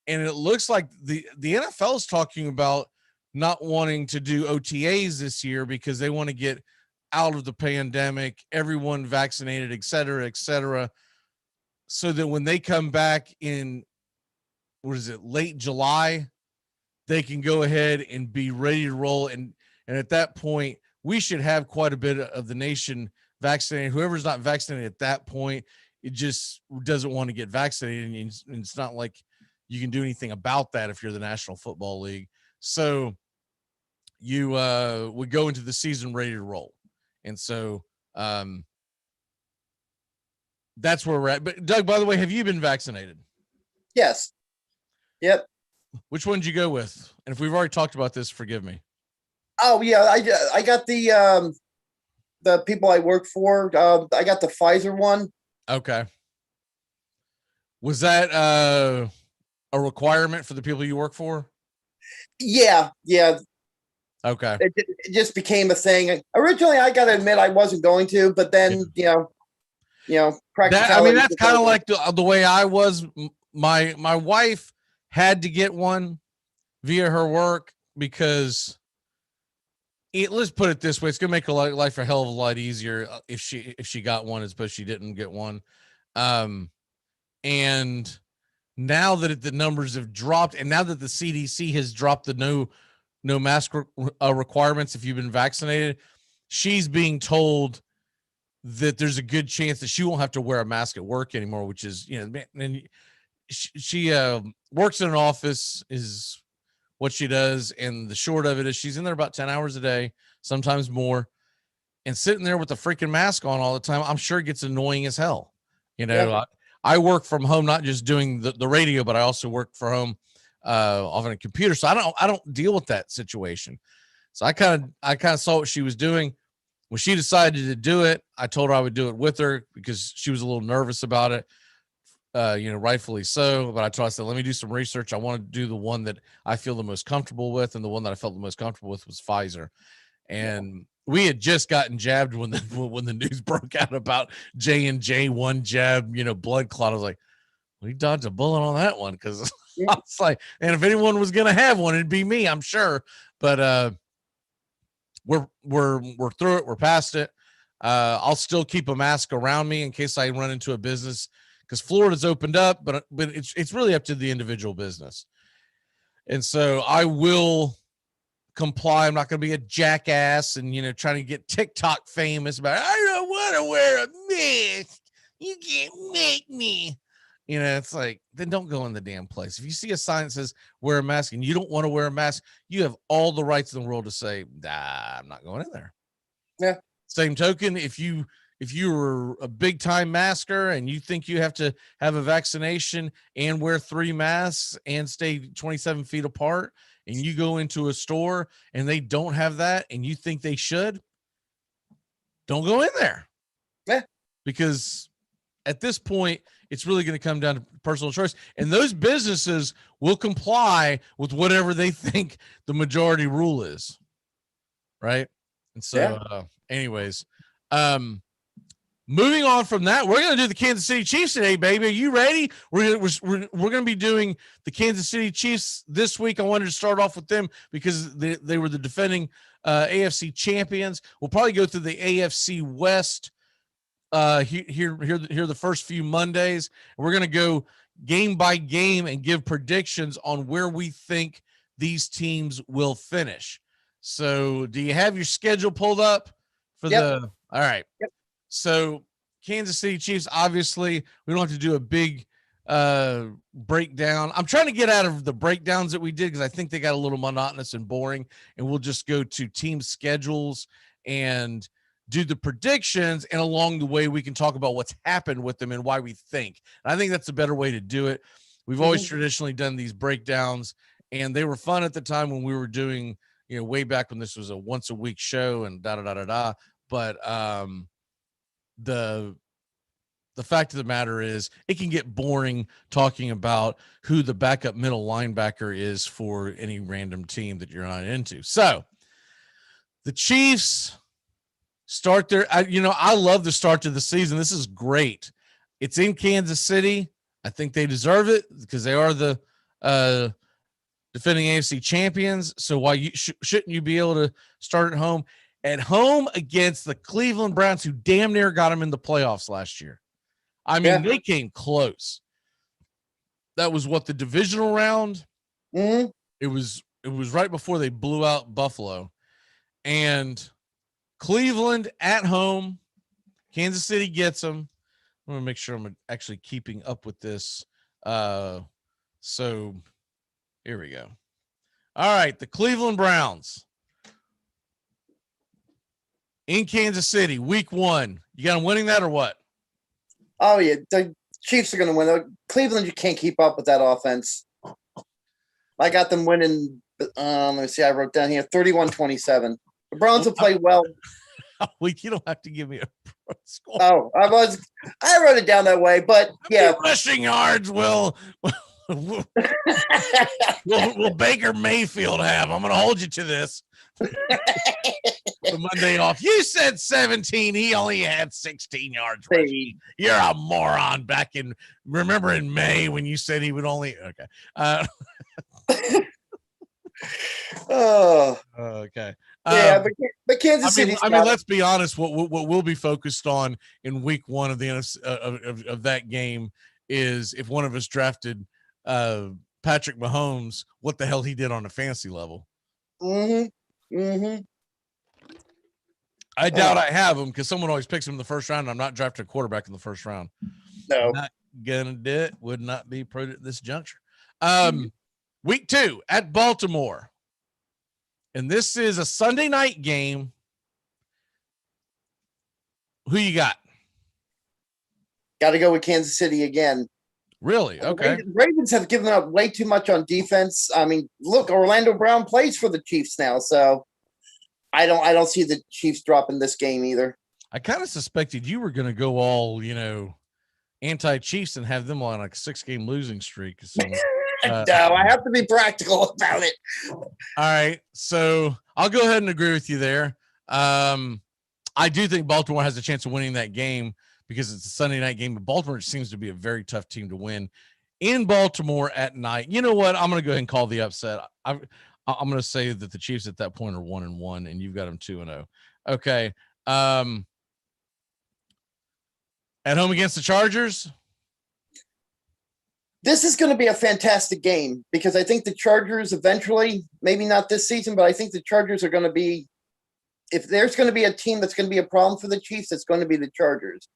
And it looks like the NFL is talking about not wanting to do OTAs this year because they want to get out of the pandemic, everyone vaccinated, et cetera, so that when they come back in, late July, they can go ahead and be ready to roll. And at that point, we should have quite a bit of the nation vaccinated. Whoever's not vaccinated at that point, it just doesn't want to get vaccinated. And it's not like you can do anything about that if you're the National Football League. So you would go into the season ready to roll. And so that's where we're at. But Doug, by the way, have you been vaccinated? Yes. Yep. Which one did you go with? And if we've already talked about this, forgive me. Oh yeah, I got the people I work for. I got the Pfizer one. Okay. Was that a requirement for the people you work for? Yeah. Okay. It just became a thing. Originally, I got to admit I wasn't going to, but then practicality. That's kind of like the way I was. My wife had to get one via her work because let's put it this way, it's gonna make her life a hell of a lot easier if she got one as opposed to she didn't get one. And now that the numbers have dropped, and now that the CDC has dropped the no mask requirements if you've been vaccinated, she's being told that there's a good chance that she won't have to wear a mask at work anymore, which is, and she works in an office is what she does. And the short of it is she's in there about 10 hours a day, sometimes more, and sitting there with the freaking mask on all the time, I'm sure it gets annoying as hell. Yeah. I work from home, not just doing the radio, but I also work from home off on a computer. So I don't deal with that situation. So I kind of saw what she was doing. When she decided to do it, I told her I would do it with her because she was a little nervous about it. Rightfully so. But I said, let me do some research. I want to do the one that I feel the most comfortable with. And the one that I felt the most comfortable with was Pfizer. And we had just gotten jabbed when the news broke out about J&J one jab, blood clot. I was like, we dodged a bullet on that one. Cause I was like, and if anyone was going to have one, it'd be me, I'm sure. But, we're through it. We're past it. I'll still keep a mask around me in case I run into a business, because Florida's opened up, but it's really up to the individual business. And so I will comply. I'm not going to be a jackass and, trying to get TikTok famous about, I don't want to wear a mask. You can't make me. It's like, then don't go in the damn place. If you see a sign that says wear a mask and you don't want to wear a mask, you have all the rights in the world to say, I'm not going in there. Yeah. Same token, if you were a big time masker and you think you have to have a vaccination and wear 3 masks and stay 27 feet apart, and you go into a store and they don't have that and you think they should, don't go in there. Yeah. Because at this point, it's really going to come down to personal choice, and those businesses will comply with whatever they think the majority rule is. Right. And so, anyways, moving on from that, we're going to do the Kansas City Chiefs today, baby. Are you ready? We're going to be doing the Kansas City Chiefs this week. I wanted to start off with them because they were the defending AFC champions. We'll probably go through the AFC West here the first few Mondays. We're going to go game by game and give predictions on where we think these teams will finish. So do you have your schedule pulled up for all right. Yep. So Kansas City Chiefs, obviously we don't have to do a big breakdown. I'm trying to get out of the breakdowns that we did because I think they got a little monotonous and boring, and we'll just go to team schedules and do the predictions, and along the way we can talk about what's happened with them and why we think. And I think that's a better way to do it. We've always traditionally done these breakdowns, and they were fun at the time when we were doing, way back when this was a once a week show and But the fact of the matter is it can get boring talking about who the backup middle linebacker is for any random team that you're not into. So the Chiefs start their, I love the start to the season. This is great. It's in Kansas City. I think they deserve it because they are the defending AFC champions. So why shouldn't you be able to start at home? At home against the Cleveland Browns, who damn near got them in the playoffs last year. I mean, they came close. That was the divisional round. Mm-hmm. It was right before they blew out Buffalo. And Cleveland at home, Kansas City gets them. I'm going to make sure I'm actually keeping up with this. So here we go. All right, the Cleveland Browns in Kansas City, week 1. You got them winning that or what? Oh, yeah. The Chiefs are going to win. Cleveland, you can't keep up with that offense. I got them winning. Let me see. I wrote down here 31-27. The Browns will play well. Well, you don't have to give me a score. Oh, I wrote it down that way, but yeah. Rushing yards will Baker Mayfield have? I'm going to hold you to this. The Monday off. You said 17. He only had 16 yards. Rushing. You're a moron. Remember in May when you said he would only. Okay. Okay. Yeah, but Kansas City. I mean, let's be honest. What we'll be focused on in week 1 of the of that game is if one of us drafted Patrick Mahomes, what the hell he did on a fantasy level. I doubt I have him because someone always picks him in the first round. And I'm not drafting a quarterback in the first round. No, not gonna do it. Would not be prudent at this juncture. Week 2 at Baltimore. And this is a Sunday night game. Who you got? Got to go with Kansas City again. Really? Okay. Ravens have given up way too much on defense. I mean, look, Orlando Brown plays for the Chiefs now, so I don't see the Chiefs dropping this game either. I kind of suspected you were going to go all, anti-Chiefs and have them on like a 6-game losing streak. So, no, I have to be practical about it. All right, so I'll go ahead and agree with you there. I do think Baltimore has a chance of winning that game because it's a Sunday night game, but Baltimore seems to be a very tough team to win in Baltimore at night. You know what? I'm going to go ahead and call the upset. I'm going to say that the Chiefs at that point are 1-1, and you've got them 2-0. Okay. At home against the Chargers. This is going to be a fantastic game because I think the Chargers eventually, maybe not this season, but I think the Chargers are going to be, if there's going to be a team that's going to be a problem for the Chiefs, it's going to be the Chargers,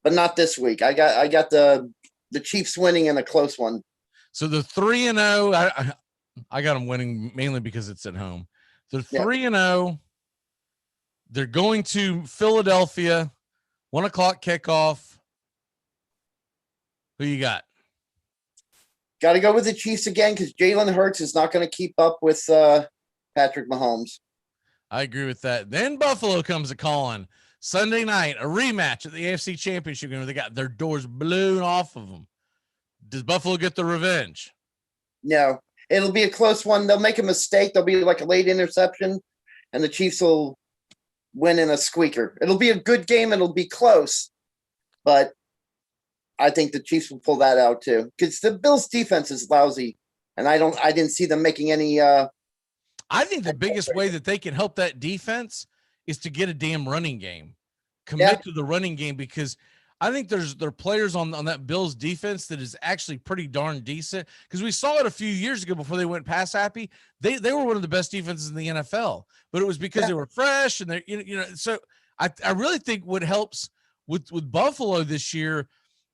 but not this week. I got the Chiefs winning in a close one. So the 3-0, I got them winning mainly because it's at home. They're 3-0. They're going to Philadelphia, 1:00 kickoff. Who you got? Got to go with the Chiefs again because Jalen Hurts is not going to keep up with Patrick Mahomes. I agree with that. Then Buffalo comes a calling. Sunday night, a rematch at the AFC Championship game where they got their doors blown off of them. Does Buffalo get the revenge? No. It'll be a close one. They'll make a mistake. There'll be like a late interception, and the Chiefs will win in a squeaker. It'll be a good game. It'll be close, but I think the Chiefs will pull that out too because the Bills' defense is lousy, and I didn't see them making any. I think the biggest way that they can help that defense is to get a damn running game, commit to the running game, because I think there are players on that Bills defense that is actually pretty darn decent, because we saw it a few years ago before they went pass happy. They were one of the best defenses in the NFL, but it was because they were fresh and they so I really think what helps with Buffalo this year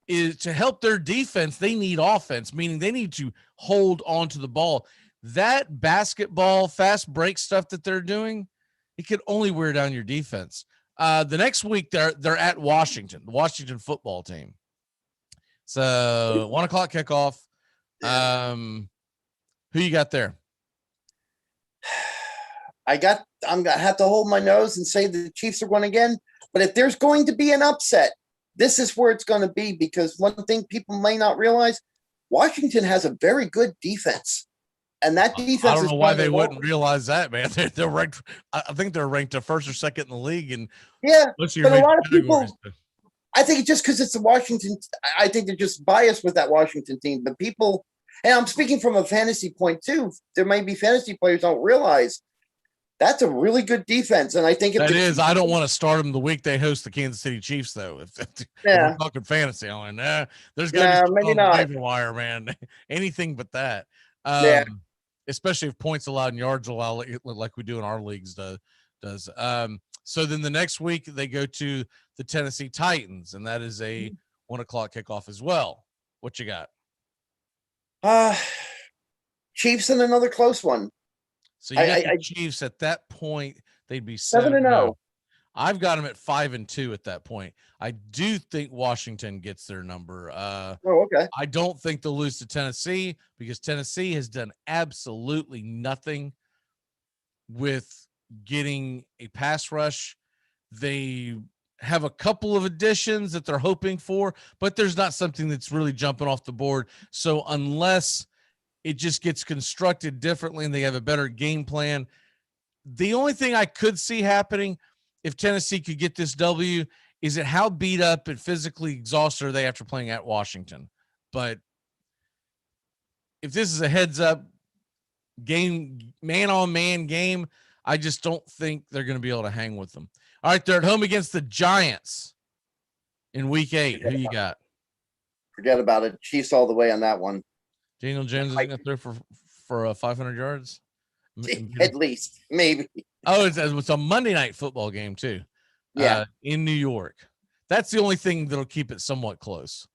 is to help their defense. They need offense, meaning they need to hold on to the ball. That basketball fast break stuff that they're doing, it could only wear down your defense. The next week they're at Washington, the Washington football team. So 1:00 kickoff. Who you got there? I'm gonna have to hold my nose and say the Chiefs are going again. But if there's going to be an upset, this is where it's going to be, because one thing people may not realize, Washington has a very good defense. And that defense, I don't know why they wouldn't realize that, man. They're ranked. I think they're ranked first or second in the league. And but a lot of people, I think it's just because it's the Washington. I think they're just biased with that Washington team. But people, and I'm speaking from a fantasy point too. There may be fantasy players don't realize that's a really good defense. And I think that is. I don't want to start them the week they host the Kansas City Chiefs, though. If we're talking fantasy, I'm like, there's got to be maybe not waiver wire, man. Anything but that. Especially if points allowed and yards allowed, like we do in our leagues does. So then the next week they go to the Tennessee Titans, and that is a 1:00 kickoff as well. What you got? Chiefs in another close one. So you got the Chiefs at that point, they'd be 7-0. I've got them at 5-2 at that point. I do think Washington gets their number. Okay. I don't think they'll lose to Tennessee because Tennessee has done absolutely nothing with getting a pass rush. They have a couple of additions that they're hoping for, but there's not something that's really jumping off the board. So unless it just gets constructed differently and they have a better game plan, the only thing I could see happening if Tennessee could get this W is it how beat up and physically exhausted are they after playing at Washington. But if this is a heads up game, man on man game, I just don't think they're going to be able to hang with them. All right, they're at home against the Giants in week 8. Who you got? Forget about it. Chiefs all the way on that one. Daniel Jones is going to throw for 500 yards? At least, maybe. Oh, it's a Monday night football game too. In New York. That's the only thing that'll keep it somewhat close.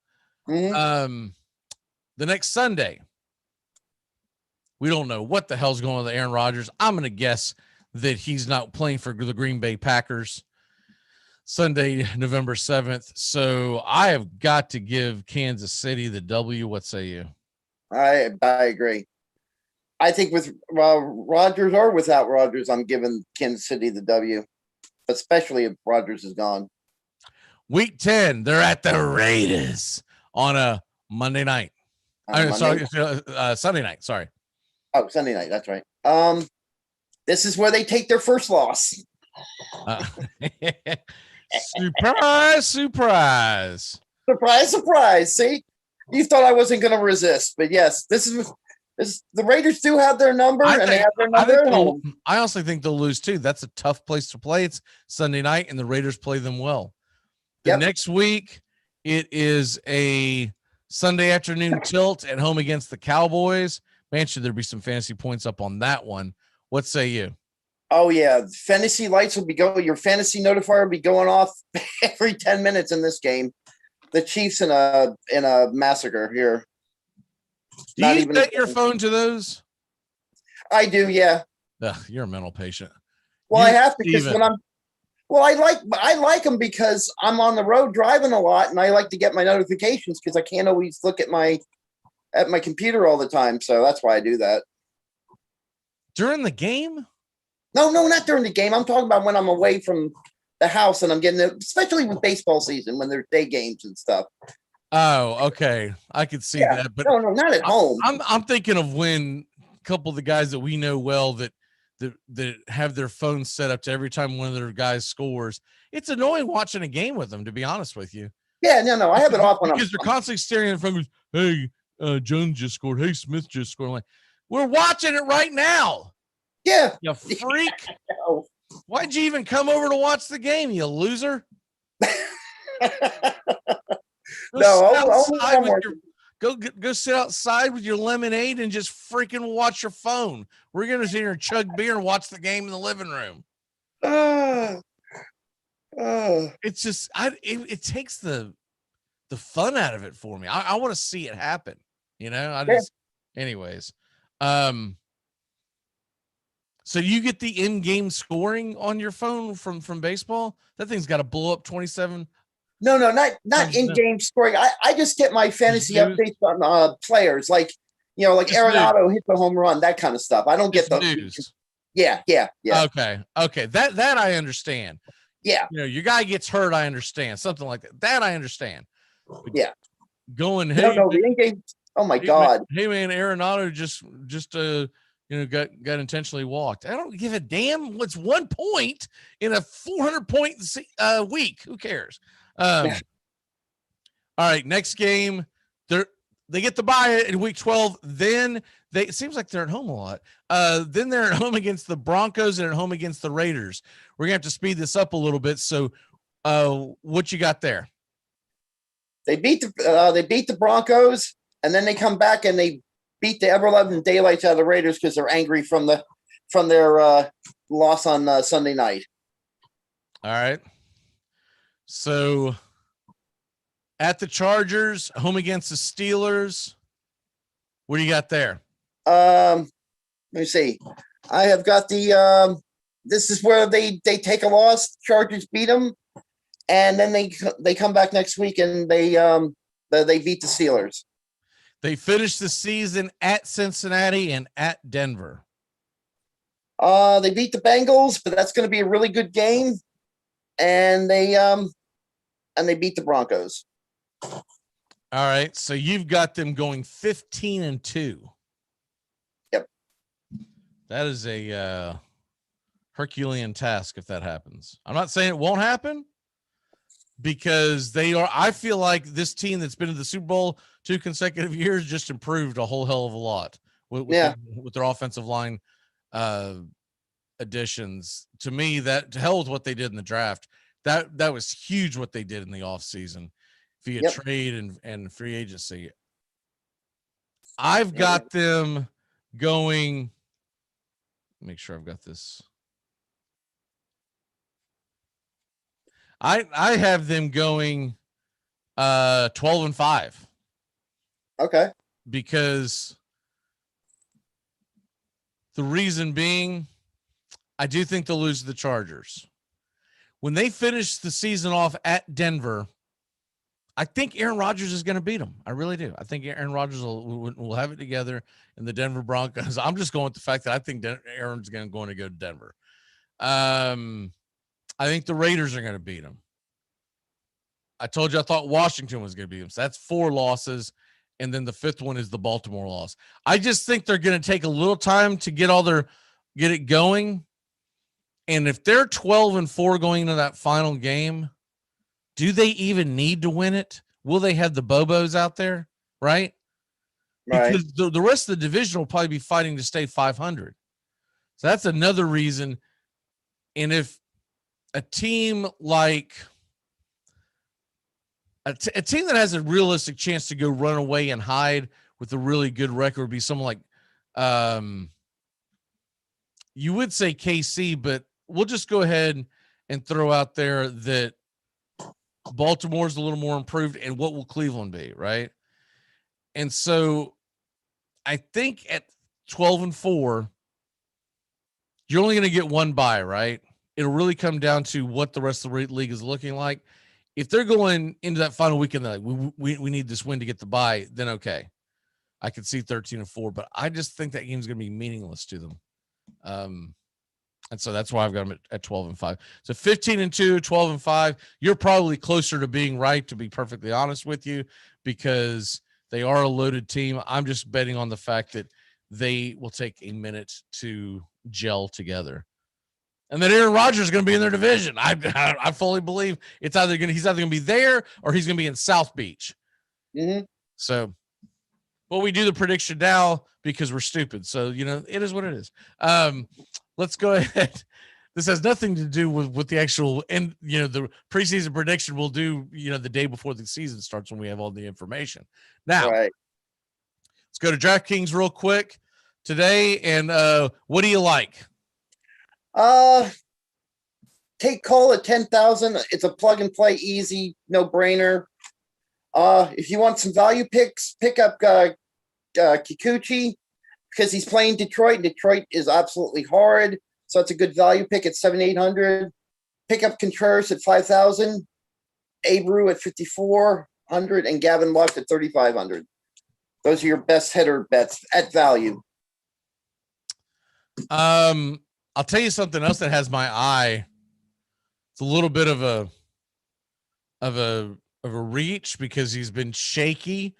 The next Sunday, we don't know what the hell's going on with Aaron Rodgers. I'm going to guess that he's not playing for the Green Bay Packers Sunday, November 7th. So I have got to give Kansas City the W. What say you? I agree. I think with Rodgers or without Rodgers, I'm giving Kansas City the W, especially if Rodgers is gone. Week 10, they're at the Raiders on a Monday night. Sunday night. Sorry. Oh, Sunday night. That's right. This is where they take their first loss. Surprise, surprise. Surprise, surprise. See, you thought I wasn't going to resist, but yes, this is the Raiders do have their number, they have their number at home. I honestly think they'll lose too. That's a tough place to play. It's Sunday night, and the Raiders play them well. The next week, it is a Sunday afternoon tilt at home against the Cowboys. Man, should there be some fantasy points up on that one? What say you? Oh yeah, fantasy lights will be going. Your fantasy notifier will be going off every 10 minutes in this game. The Chiefs in a massacre here. Do you set your phone to those? I do, yeah. Ugh, you're a mental patient. Well, I have to because when I like them because I'm on the road driving a lot, and I like to get my notifications because I can't always look at my computer all the time. So that's why I do that. During the game? No, not during the game. I'm talking about when I'm away from the house and I'm getting it, especially with baseball season when there's day games and stuff. Oh, okay. I could see that, but no, not at home. I'm thinking of when a couple of the guys that we know well that have their phones set up to every time one of their guys scores. It's annoying watching a game with them, to be honest with you. Yeah, no, I have it off when because they're constantly staring in front of me. Hey, Jones just scored. Hey, Smith just scored. I'm like, we're watching it right now. Yeah, you freak. Why'd you even come over to watch the game, you loser? Go sit outside with your lemonade and just freaking watch your phone. We're gonna sit here and chug beer and watch the game in the living room. It's just it takes the fun out of it for me. I want to see it happen. Anyways. So you get the in-game scoring on your phone from baseball? That thing's got to blow up 27. No, not in-game scoring. I just get my fantasy updates on players, like Arenado hit the home run, that kind of stuff. I don't get the news. Yeah. Okay. That I understand. Yeah. Your guy gets hurt, I understand. Something like that. That I understand. But yeah. Going, the in-game. Oh my God. Hey man, Arenado just got intentionally walked. I don't give a damn. What's 1 point in a 400-point week? Who cares? All right, next game. They get the bye in week 12. Then it seems like they're at home a lot. Then they're at home against the Broncos and at home against the Raiders. We're gonna have to speed this up a little bit. So, what you got there? They beat the Broncos, and then they come back and they beat the ever-loving daylights out of the Raiders because they're angry from their loss on Sunday night. All right. So at the Chargers, home against the Steelers. What do you got there? Let me see. I have got the this is where they take a loss. Chargers beat them, and then they come back next week and they beat the Steelers. They finished the season at Cincinnati and at Denver. They beat the Bengals, but that's going to be a really good game. And they beat the Broncos. All right, so you've got them going 15-2. Yep. That is a Herculean task if that happens. I'm not saying it won't happen because I feel like this team that's been to the Super Bowl 2 consecutive years just improved a whole hell of a lot with their offensive line additions. To me, that to hell with what they did in the draft. That was huge what they did in the offseason via trade and free agency. I've got them going. Make sure I've got this. I have them going 12-5. Okay. Because the reason being, I do think they'll lose to the Chargers. When they finish the season off at Denver, I think Aaron Rodgers is going to beat them. I really do. I think Aaron Rodgers will have it together in the Denver Broncos. I'm just going with the fact that I think Aaron's going to go to Denver. I think the Raiders are going to beat them. I told you I thought Washington was going to beat them. So that's 4 losses. And then the 5th one is the Baltimore loss. I just think they're going to take a little time to get it going. And if they're 12-4 going into that final game, do they even need to win it? Will they have the Bobos out there? Right. Because the rest of the division will probably be fighting to stay 500. So that's another reason. And if a team like a team that has a realistic chance to go run away and hide with a really good record would be someone like, you would say KC, but we'll just go ahead and throw out there that Baltimore's a little more improved, and what will Cleveland be, right? And so I think at 12-4, you're only going to get one bye, right? It'll really come down to what the rest of the league is looking like. If they're going into that final weekend, like, we need this win to get the bye, then okay. I could see 13-4, but I just think that game's going to be meaningless to them. And so that's why I've got them at 12-5. So 15-2, 12-5. You're probably closer to being right, to be perfectly honest with you, because they are a loaded team. I'm just betting on the fact that they will take a minute to gel together. And then Aaron Rodgers is going to be in their division. I fully believe he's either going to be there or he's going to be in South Beach. Mm-hmm. So, well, we do the prediction now because we're stupid. So, it is what it is. Let's go ahead. This has nothing to do with the actual, and the preseason prediction we'll do, the day before the season starts when we have all the information. Now, Right. Let's go to DraftKings real quick today. And what do you like? Take Cole at 10,000. It's a plug and play, easy, no brainer. If you want some value picks, pick up Kikuchi because he's playing Detroit. Detroit is absolutely horrid, so it's a good value pick at 7,800. Pick up Contreras at 5,000, Abreu at 5,400, and Gavin Lux at 3,500. Those are your best header bets at value. I'll tell you something else that has my eye. It's a little bit of a reach because he's been shaky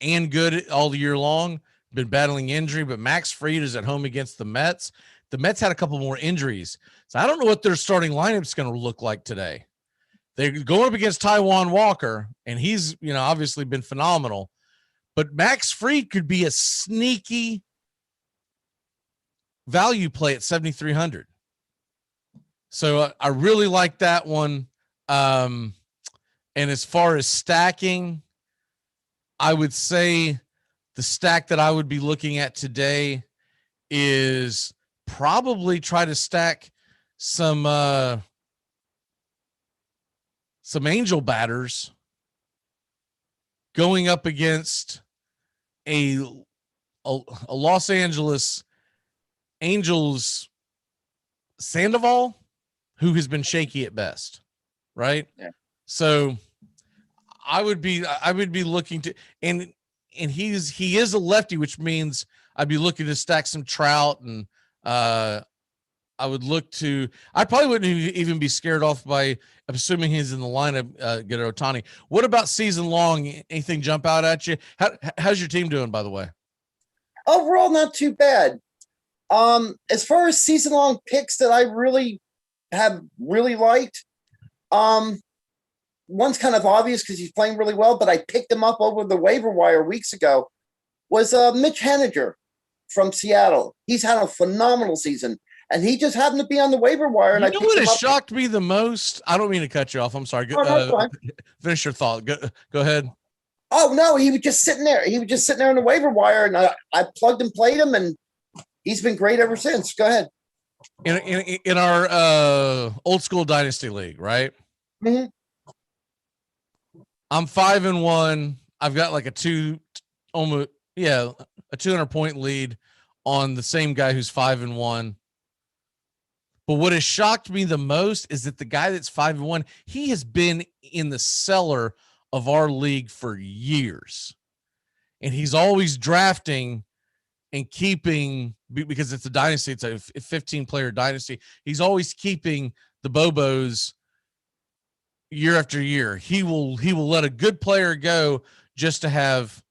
and good all year long, been battling injury, but Max Fried is at home against the Mets. The Mets had a couple more injuries. So I don't know what their starting lineup is going to look like today. They're going up against Taijuan Walker, and he's, obviously been phenomenal. But Max Fried could be a sneaky value play at 7,300. So I really like that one. And as far as stacking, I would say the stack that I would be looking at today is probably try to stack some Angel batters going up against a Los Angeles Angels Sandoval, who has been shaky at best, right? Yeah. So I would be looking to, and he is a lefty, which means I'd be looking to stack some Trout, and I probably wouldn't even be scared off by assuming he's in the lineup, get Ohtani. What about season long? Anything jump out at you? How's your team doing, by the way? Overall, not too bad. As far as season long picks that I really liked, one's kind of obvious because he's playing really well, but I picked him up over the waiver wire weeks ago, was Mitch Haniger from Seattle. He's had a phenomenal season, and he just happened to be on the waiver wire. And you know what has shocked me the most? I don't mean to cut you off. I'm sorry. Finish your thought. Go ahead. Oh, no, he was just sitting there. He was just sitting there on the waiver wire, and I plugged and played him, and he's been great ever since. Go ahead. In our old school dynasty league, right? Mm-hmm. I'm 5-1. I've got like a 200-point lead on the same guy who's 5-1. But what has shocked me the most is that the guy that's 5-1, he has been in the cellar of our league for years, and he's always drafting and keeping, because it's a dynasty, it's a 15-player dynasty. He's always keeping the Bobos year after year. He will let a good player go just to have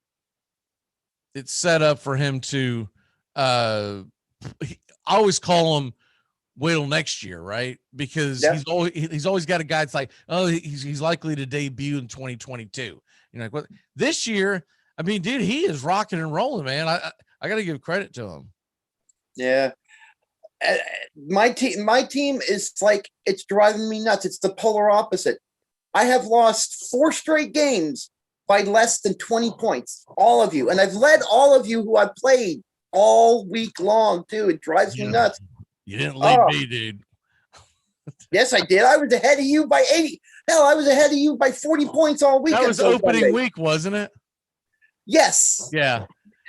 it set up for him to. I always call him wait till next year, right? Because he's always got a guy that's like, oh, he's likely to debut in 2022. You're like, what? This year, I mean, dude, he is rocking and rolling, man. I got to give credit to him. Yeah. My team is like, it's driving me nuts. It's the polar opposite. I have lost 4 straight games by less than 20 points. All of you. And I've led all of you who I've played all week long, too. It drives me nuts. You didn't lead me, dude. Yes, I did. I was ahead of you by 80. Hell, I was ahead of you by 40 points all week. That was until opening Sunday. week, wasn't it? Yes. Yeah.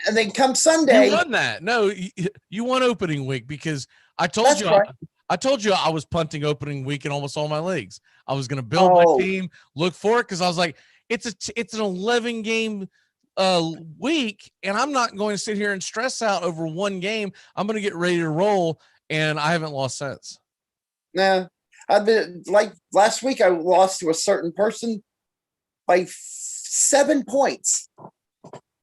And then come Sunday. You won that. No, you won opening week because I told That's you right. I told you I was punting opening week in almost all my leagues. I was going to build my team, look for it, because I was like, it's an 11 game week, and I'm not going to sit here and stress out over one game. I'm going to get ready to roll, and I haven't lost since. Nah, I've been like last week. I lost to a certain person by 7 points.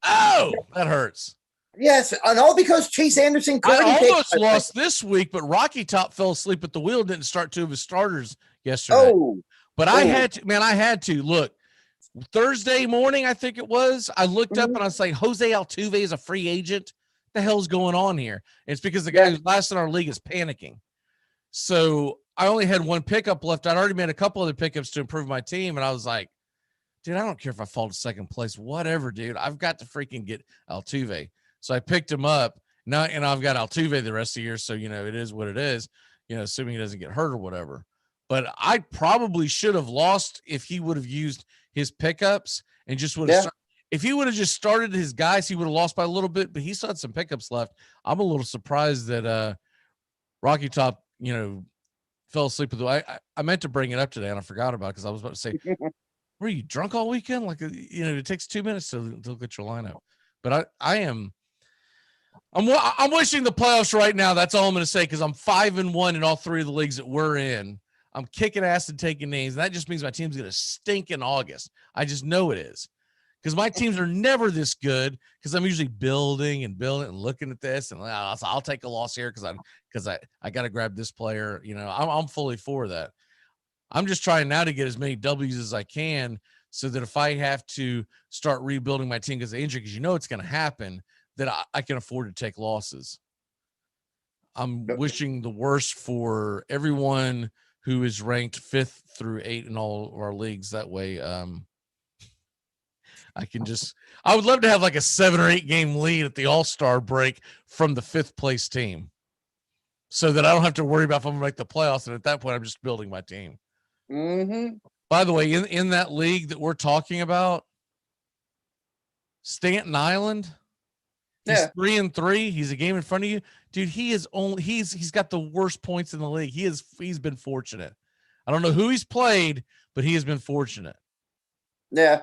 Oh, that hurts. Yes, and all because Chase Anderson couldn't I pick. almost lost this week, but Rocky Top fell asleep at the wheel, didn't start 2 of his starters yesterday. But I had to look. Thursday morning, I think it was, I looked up and I was like, Jose Altuve is a free agent. What the hell's going on here? And it's because the guy who's last in our league is panicking. So I only had 1 pickup left. I'd already made a couple other pickups to improve my team. And I was like, dude, I don't care if I fall to second place, whatever, dude. I've got to freaking get Altuve. So I picked him up now, and I've got Altuve the rest of the year. So, it is what it is, assuming he doesn't get hurt or whatever. But I probably should have lost if he would have used his pickups and just would have if he would have just started his guys, he would have lost by a little bit, but he still had some pickups left. I'm a little surprised that Rocky Top, fell asleep with I meant to bring it up today and I forgot about it because I was about to say, were you drunk all weekend? Like, it takes 2 minutes to look at your lineup. But I'm wishing the playoffs right now. That's all I'm going to say, because I'm 5-1 in all 3 of the leagues that we're in. I'm kicking ass and taking names. And that just means my team's going to stink in August. I just know it is, because my teams are never this good, because I'm usually building and looking at this. And I'll take a loss here because I got to grab this player. I'm fully for that. I'm just trying now to get as many W's as I can, so that if I have to start rebuilding my team because of injury, because it's going to happen, that I can afford to take losses. I'm wishing the worst for everyone who is ranked 5th through 8 in all of our leagues. That way, I would love to have like a 7 or 8 game lead at the All-Star break from the 5th place team, so that I don't have to worry about if I'm going to make the playoffs. And at that point, I'm just building my team. Mm-hmm. By the way, in that league that we're talking about, Staten Island, he's 3-3. He's a game in front of you, dude. He's got the worst points in the league. He's been fortunate. I don't know who he's played, but he has been fortunate. Yeah.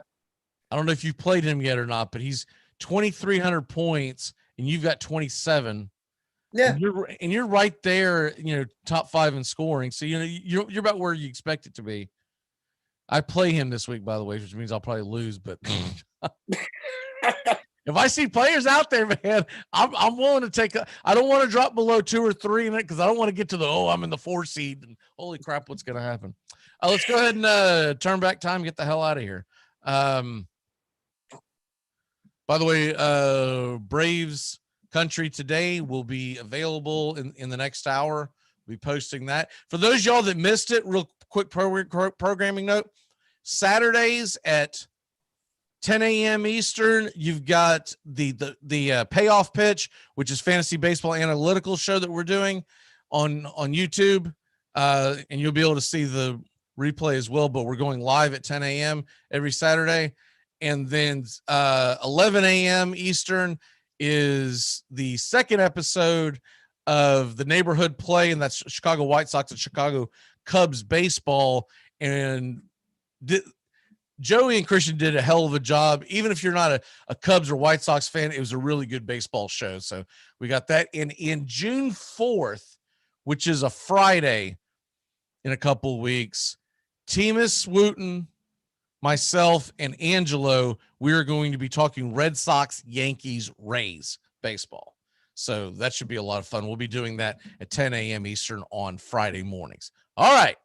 I don't know if you've played him yet or not, but he's 2,300 points and you've got 27. Yeah. And you're right there, top 5 in scoring. So, you're about where you expect it to be. I play him this week, by the way, which means I'll probably lose, but if I see players out there, man, I'm willing to take I don't want to drop below 2 or 3 in it, because I don't want to get to I'm in the 4 seed and holy crap, what's going to happen? Let's go ahead and turn back time, get the hell out of here. By the way, Braves Country Today will be available in the next hour. We'll be posting that. For those y'all that missed it, real quick programming note: Saturdays at 10 a.m. Eastern, you've got the payoff pitch, which is fantasy baseball analytical show that we're doing on YouTube, and you'll be able to see the replay as well. But we're going live at 10 a.m. every Saturday, and then 11 a.m. Eastern is the second episode of the neighborhood play, and that's Chicago White Sox and Chicago Cubs baseball. And Joey and Christian did a hell of a job. Even if you're not a Cubs or White Sox fan, it was a really good baseball show. So we got that. And in June 4th, which is a Friday in a couple of weeks, Timus Wooten, myself, and Angelo, we're going to be talking Red Sox, Yankees, Rays baseball. So that should be a lot of fun. We'll be doing that at 10 a.m. Eastern on Friday mornings. All right,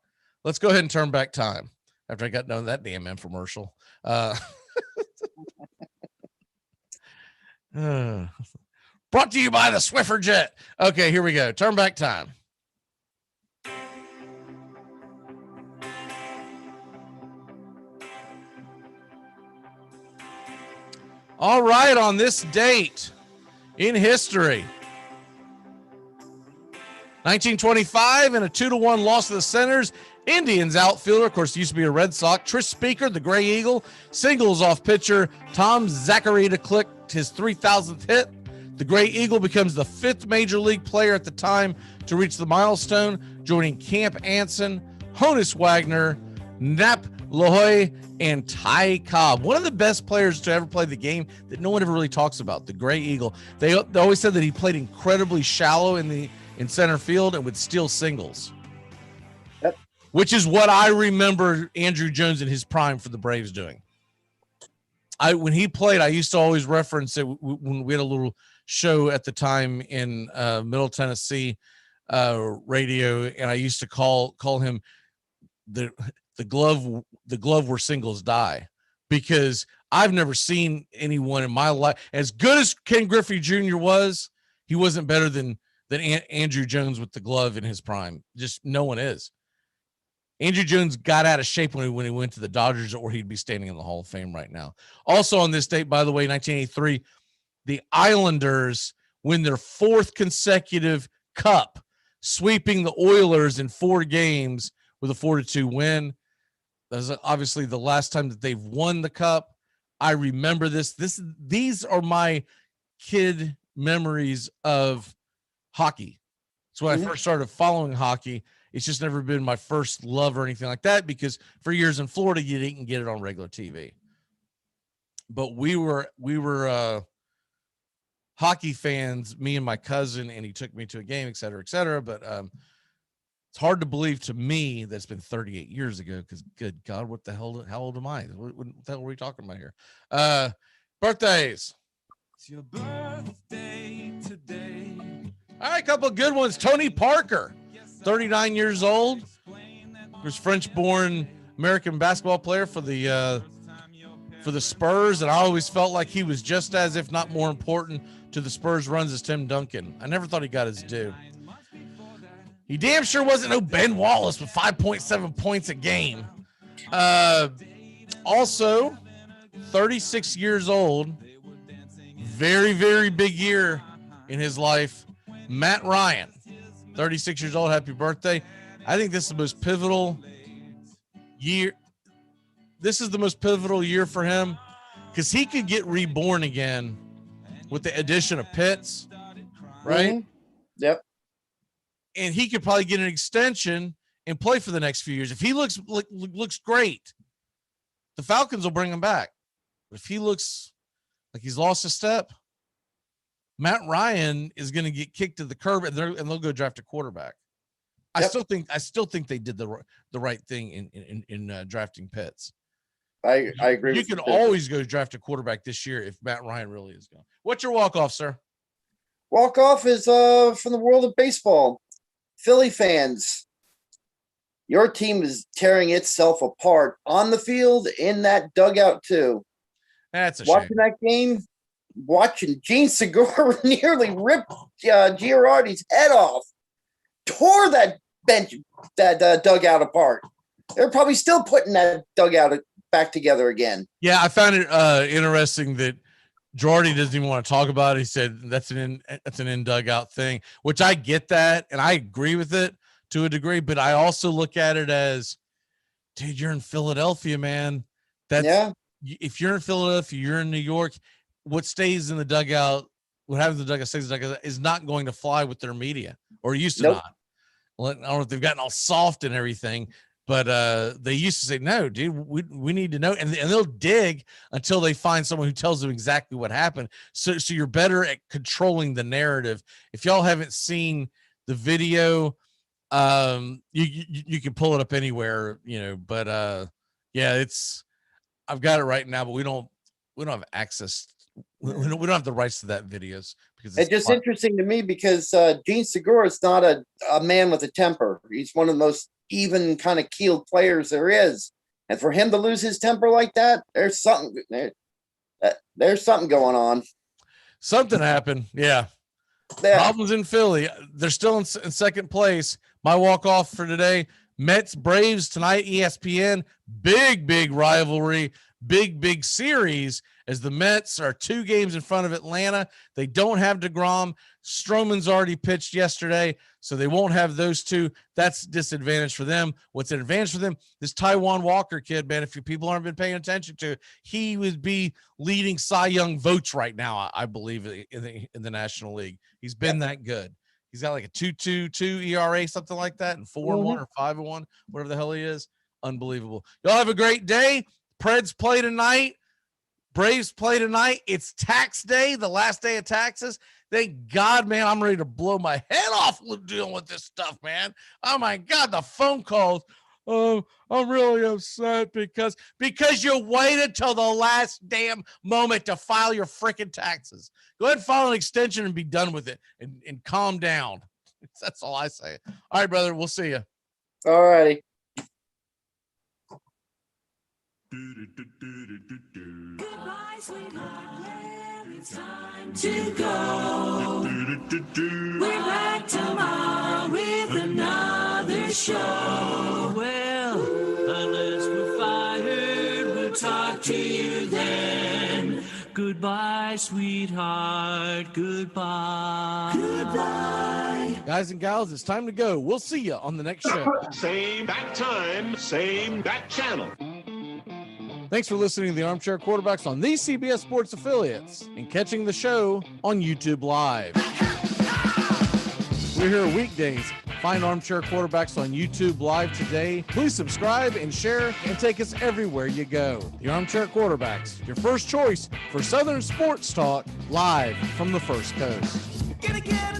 let's go ahead and turn back time after I got done with that damn infomercial. Brought to you by the Swiffer Jet. Okay, here we go. Turn back time. All right, on this date in history, 1925, in a 2-1 loss to the Senators, Indians outfielder, of course, used to be a Red Sox, Tris Speaker, the Gray Eagle, singles off pitcher Tom Zachary to click his 3,000th hit. The Gray Eagle becomes the 5th major league player at the time to reach the milestone, joining Camp Anson, Honus Wagner, Nap Lohoy, and Ty Cobb. One of the best players to ever play the game that no one ever really talks about, the Gray Eagle. They always said that he played incredibly shallow in center field and would steal singles. Yep. Which is what I remember Andrew Jones in his prime for the Braves doing. When he played, I used to always reference it when we had a little show at the time in Middle Tennessee radio, and I used to call him the glove where singles die, because I've never seen anyone in my life as good as Ken Griffey Jr. was. He wasn't better than Andrew Jones with the glove in his prime. Just no one is. Andrew Jones got out of shape when he went to the Dodgers, or he'd be standing in the Hall of Fame right now. Also on this date, by the way, 1983, the Islanders win their 4th consecutive cup, sweeping the Oilers in 4 games with a 4-2 win. That's obviously the last time that they've won the cup. I remember this. These are my kid memories of hockey. It's when I first started following hockey. It's just never been my first love or anything like that, because for years in Florida, you didn't get it on regular TV. But we were hockey fans, me and my cousin, and he took me to a game, et cetera, et cetera. But it's hard to believe to me that it's been 38 years ago, because good God, what the hell, how old am I? What the hell are we talking about here? Birthdays. It's your birthday today. All right, a couple of good ones. Tony Parker, 39 years old. Was French-born American basketball player for the Spurs, and I always felt like he was just as, if not more important to the Spurs runs as Tim Duncan. I never thought he got his due. He damn sure wasn't no Ben Wallace with 5.7 points a game. Also, 36 years old. Very, very big year in his life. Matt Ryan, 36 years old. Happy birthday. I think this is the most pivotal year. This is the most pivotal year for him, because he could get reborn again with the addition of Pitts, right? Mm-hmm. Yep. And he could probably get an extension and play for the next few years. If he looks great, the Falcons will bring him back. But if he looks like he's lost a step, Matt Ryan is going to get kicked to the curb, and they'll go draft a quarterback. Yep. I still think they did the right thing in drafting Pitts. I agree. You can always go draft a quarterback this year if Matt Ryan really is going. What's your walk-off, sir? Walk-off is from the world of baseball. Philly fans, your team is tearing itself apart on the field, in that dugout too. That's a watching shame. That game, watching Gene Segura nearly rip Girardi's head off, tore that bench, that dugout apart. They're probably still putting that dugout back together again. Yeah, I found it interesting that Girardi doesn't even want to talk about it. He said that's an in dugout thing, which I get that, and I agree with it to a degree. But I also look at it as, dude, you're in Philadelphia, man. If you're in Philadelphia, you're in New York. What stays in the dugout, what happens in the dugout stays in the dugout, is not going to fly with their media, or used to not. Well, I don't know if they've gotten all soft and everything, but they used to say, no, dude, we need to know. And they'll dig until they find someone who tells them exactly what happened. So you're better at controlling the narrative. If y'all haven't seen the video, you can pull it up anywhere, but yeah, I've got it right now, but we don't have access. We don't have the rights to that videos, because it's just interesting to me because Gene Segura is not a man with a temper. He's one of the most even kind of keeled players there is, and for him to lose his temper like that, there's something going on. Something happened. Yeah. Problems in Philly. They're still in second place. My walk off for today: Mets Braves tonight, ESPN. Big rivalry. big series as the Mets are 2 games in front of Atlanta. They don't have DeGrom. Stroman's already pitched yesterday, so they won't have those 2. That's disadvantage for them. What's an advantage for them? This Taijuan Walker kid, man, if you people aren't been paying attention to, he would be leading Cy Young votes right now, I believe, in the National League. He's been that good. He's got like a 2.22 ERA, something like that, and 4-1 or 5-1, whatever the hell he is. Unbelievable. Y'all have a great day. Preds play tonight. Braves play tonight. It's tax day, the last day of taxes. Thank God, man. I'm ready to blow my head off dealing with this stuff, man. Oh my God, the phone calls. Oh, I'm really upset because you waited till the last damn moment to file your freaking taxes. Go ahead and file an extension and be done with it and calm down. That's all I say. All right, brother. We'll see you. All righty. Goodbye, sweetheart. Yeah, it's time to go. We're back tomorrow with another show. Well, unless we're fired, we'll talk to you then. Goodbye, sweetheart. Goodbye. Goodbye. Guys and gals, it's time to go. We'll see you on the next show. Same bat time, same bat channel. Thanks for listening to the Armchair Quarterbacks on these CBS Sports affiliates and catching the show on YouTube Live. We're here weekdays. Find Armchair Quarterbacks on YouTube Live today. Please subscribe and share and take us everywhere you go. The Armchair Quarterbacks, your first choice for Southern sports talk, live from the First Coast. Gonna get